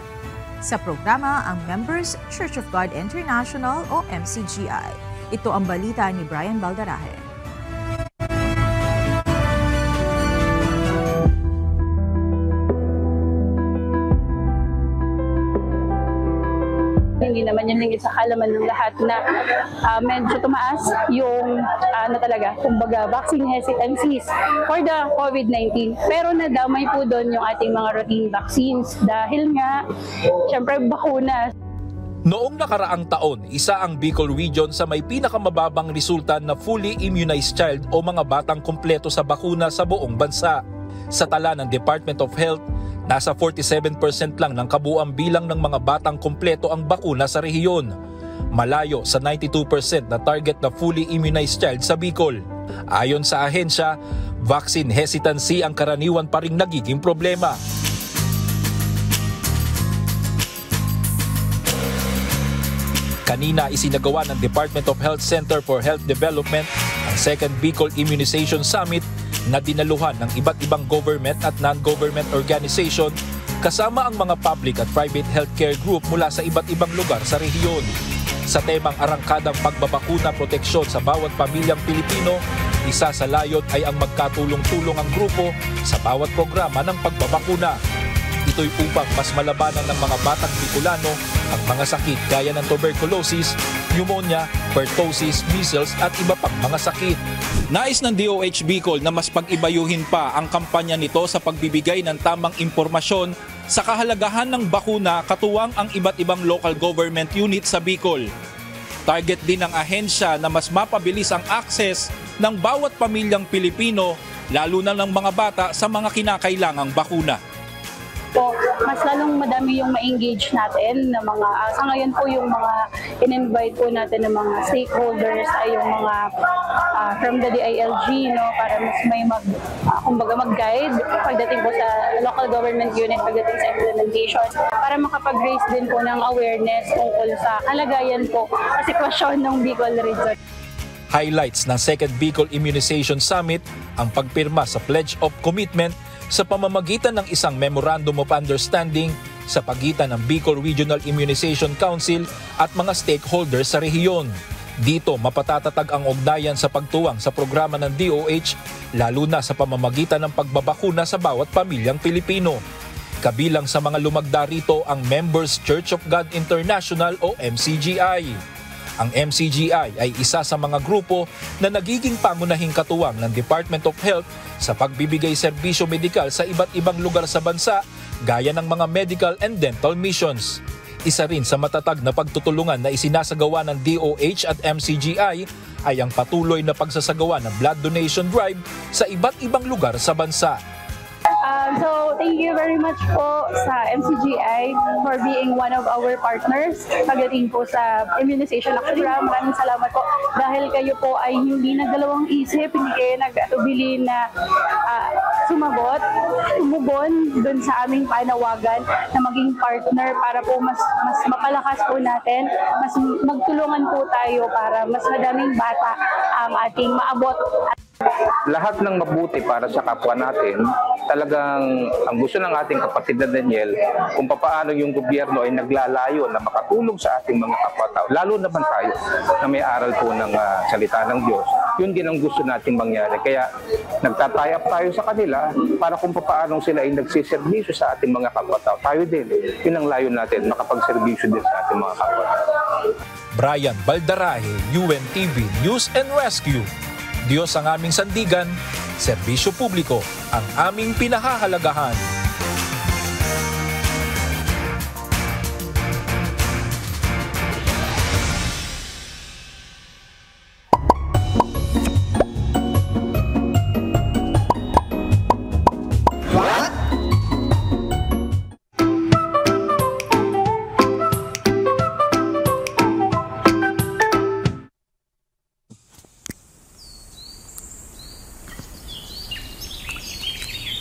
sa programa ang Members Church of God International o MCGI. Ito ang balita ni Brian Baldarahe. Hindi naman yun sa kalaman ng lahat na medyo tumaas yung kumbaga vaccine hesitancies for the COVID-19. Pero nadamay po doon yung ating mga routine vaccines dahil nga, syempre, bakuna. Noong nakaraang taon, isa ang Bicol Region sa may pinakamababang resulta na fully immunized child o mga batang kumpleto sa bakuna sa buong bansa. Sa tala ng Department of Health, nasa 47% lang ng kabuuang bilang ng mga batang kumpleto ang bakuna sa rehiyon. Malayo sa 92% na target na fully immunized child sa Bicol. Ayon sa ahensya, vaccine hesitancy ang karaniwan pa ring nagiging problema. Kanina isinagawa ng Department of Health Center for Health Development ang second Bicol Immunization Summit na dinaluhan ng iba't ibang government at non-government organization kasama ang mga public at private healthcare group mula sa iba't ibang lugar sa rehiyon. Sa temang arangkadang pagbabakuna proteksyon sa bawat pamilyang Pilipino, isa sa layon ay ang magkatulong-tulong ang grupo sa bawat programa ng pagbabakuna. Ito'y upang mas malabanan ng mga batang Bicolano ang mga sakit gaya ng tuberculosis, pneumonia, pertussis, measles at iba pang mga sakit. Nais ng DOH Bicol na mas pag-ibayuhin pa ang kampanya nito sa pagbibigay ng tamang impormasyon sa kahalagahan ng bakuna katuwang ang iba't ibang local government unit sa Bicol. Target din ng ahensya na mas mapabilis ang access ng bawat pamilyang Pilipino, lalo na ng mga bata sa mga kinakailangang bakuna. Mas lalong madami yung ma-engage natin na mga sa ngayon po yung mga in-invite po natin ng mga stakeholders ay yung mga from the DILG para mas may mag-guide pagdating po sa local government unit pagdating sa implementation para makapag-raise din po ng awareness tungkol sa kalagayan po sa sitwasyon ng Bicol Region. Highlights ng second Bicol Immunization Summit ang pagpirma sa Pledge of Commitment sa pamamagitan ng isang Memorandum of Understanding sa pagitan ng Bicol Regional Immunization Council at mga stakeholders sa rehiyon. Dito mapatatatag ang ugnayan sa pagtuwang sa programa ng DOH, lalo na sa pamamagitan ng pagbabakuna sa bawat pamilyang Pilipino. Kabilang sa mga lumagda rito ang Members Church of God International o MCGI. Ang MCGI ay isa sa mga grupo na nagiging pangunahing katuwang ng Department of Health sa pagbibigay serbisyo medikal sa iba't ibang lugar sa bansa gaya ng mga medical and dental missions. Isa rin sa matatag na pagtutulungan na isinasagawa ng DOH at MCGI ay ang patuloy na pagsasagawa ng blood donation drive sa iba't ibang lugar sa bansa. So, thank you very much po sa MCGI for being one of our partners pagdating po sa immunization program. Maraming salamat po dahil kayo po ay hindi nagdalawang isip, hindi kayo nag-atubili na tumugon dun sa aming panawagan na maging partner para po mas mapalakas po natin, mas magtulungan po tayo para mas madaming bata ang ating maabot. Lahat ng mabuti para sa kapwa natin, talagang ang gusto ng ating kapatid na Daniel, kung paano yung gobyerno ay naglalayo na makatulong sa ating mga kapwa-tao, lalo naman tayo na may aral po ng salita ng Diyos. Yun din ang gusto nating mangyari. Kaya nagtatayap tayo sa kanila para kung paano sila ay nagsiservisyo sa ating mga kapwa-tao. Tayo din, yun ang layo natin, makapagservisyo din sa ating mga kapwa-tao. Brian Baldarahe, UNTV News and Rescue. Diyos ang aming sandigan, serbisyo publiko ang aming pinahahalagahan.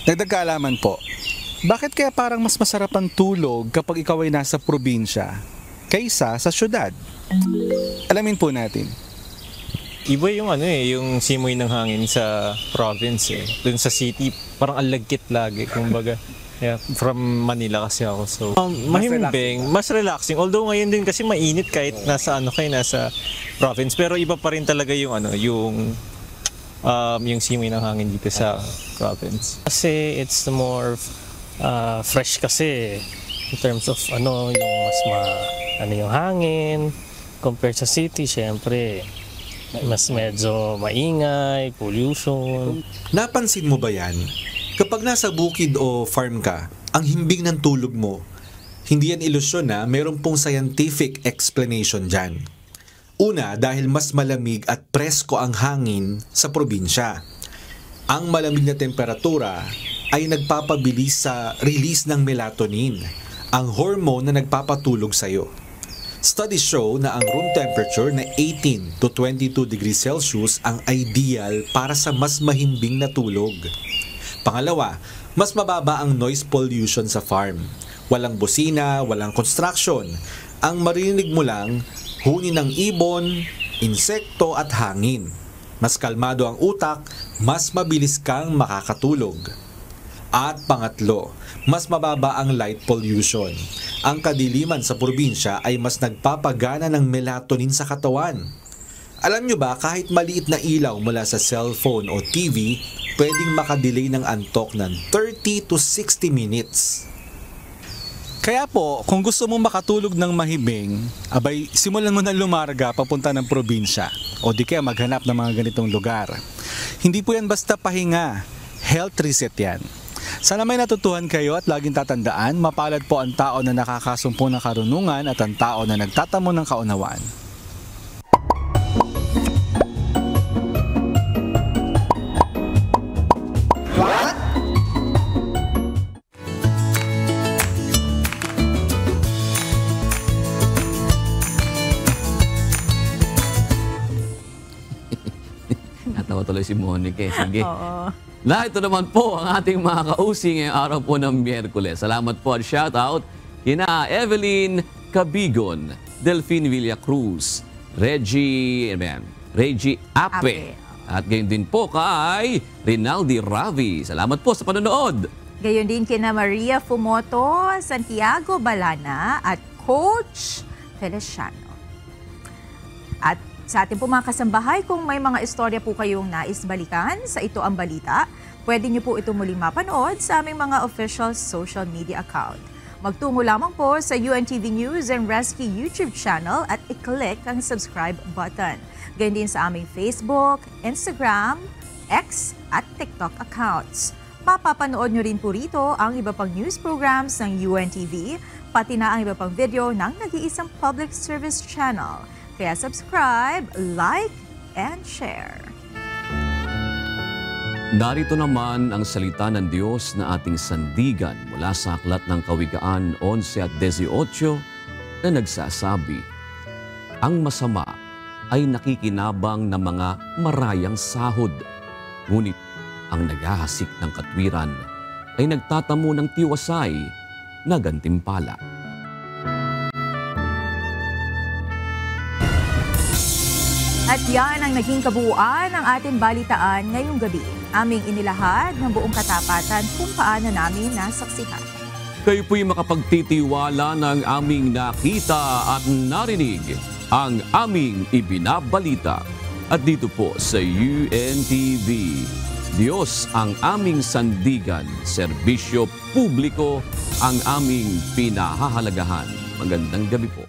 Dagdag kaalaman po, bakit kaya parang mas masarap ang tulog kapag ikaw ay nasa probinsya kaysa sa syudad? Alamin po natin. Iba yung yung simoy ng hangin sa province eh. Doon sa city, parang alagkit lagi, kumbaga. Yeah, from Manila kasi ako. So, mahimbing, mas relaxing. Although ngayon din kasi mainit kahit nasa nasa province, pero iba pa rin talaga yung yung simoy ng hangin dito sa province. Kasi it's more fresh kasi in terms of yung mas yung hangin compared sa city, syempre mas medyo maingay, pollution. Napansin mo ba yan? Kapag nasa bukid o farm ka, ang himbing ng tulog mo, hindi yan ilusyon na mayroon pong scientific explanation dyan. Una, dahil mas malamig at presko ang hangin sa probinsya. Ang malamig na temperatura ay nagpapabilis sa release ng melatonin, ang hormone na nagpapatulog sa iyo. Studies show na ang room temperature na 18 to 22 degrees Celsius ang ideal para sa mas mahimbing na tulog. Pangalawa, mas mababa ang noise pollution sa farm. Walang busina, walang construction. Ang marinig mo lang, huni ng ibon, insekto at hangin. Mas kalmado ang utak, mas mabilis kang makakatulog. At pangatlo, mas mababa ang light pollution. Ang kadiliman sa probinsya ay mas nagpapagana ng melatonin sa katawan. Alam nyo ba, kahit maliit na ilaw mula sa cellphone o TV, pwedeng makadelay ng antok ng 30 to 60 minutes. Kaya po, kung gusto mong makatulog ng mahibing, abay, simulan mo na lumarga papunta ng probinsya o di kaya maghanap ng mga ganitong lugar. Hindi po yan basta pahinga, health reset yan. Sana may natutuhan kayo at laging tatandaan, mapalad po ang tao na nakakasumpo ng karunungan at ang tao na nagtatamo ng kaunawaan. Natawa tuloy si Monique. Sige. Oo. Ito naman po ang ating mga kausi ngayong araw po ng Miyerkules. Salamat po at shoutout kina Evelyn Cabigon, Delphine Villacruz, Reggie Ape. At gayon din po kay Rinaldi Ravi. Salamat po sa panonood. Gayon din kina Maria Fumoto, Santiago Balana at Coach Feliciano. At sa ating po mga kasambahay, kung may mga istorya po kayong nais balikan sa Ito ang Balita, pwede niyo po ito muling mapanood sa aming mga official social media account. Magtungo lamang po sa UNTV News and Rescue YouTube channel at i-click ang subscribe button. Ganyan din sa aming Facebook, Instagram, X at TikTok accounts. Mapapanood nyo rin po rito ang iba pang news programs ng UNTV, pati na ang iba pang video ng nag-iisang public service channel. Kaya subscribe, like, and share. Narito naman ang salita ng Diyos na ating sandigan mula sa Aklat ng Kawikaan 11 at 18 na nagsasabi, ang masama ay nakikinabang ng mga marayang sahod, ngunit ang naghahasik ng katwiran ay nagtatamo ng tiwasay na gantimpala. At yan ang naging kabuuan ng ating balitaan ngayong gabi. Aming inilahad ng buong katapatan kung paano namin nasaksihan. Kayo po'y makapagtitiwala ng aming nakita at narinig, ang aming ibinabalita. At dito po sa UNTV, Diyos ang aming sandigan, serbisyo publiko ang aming pinahahalagahan. Magandang gabi po.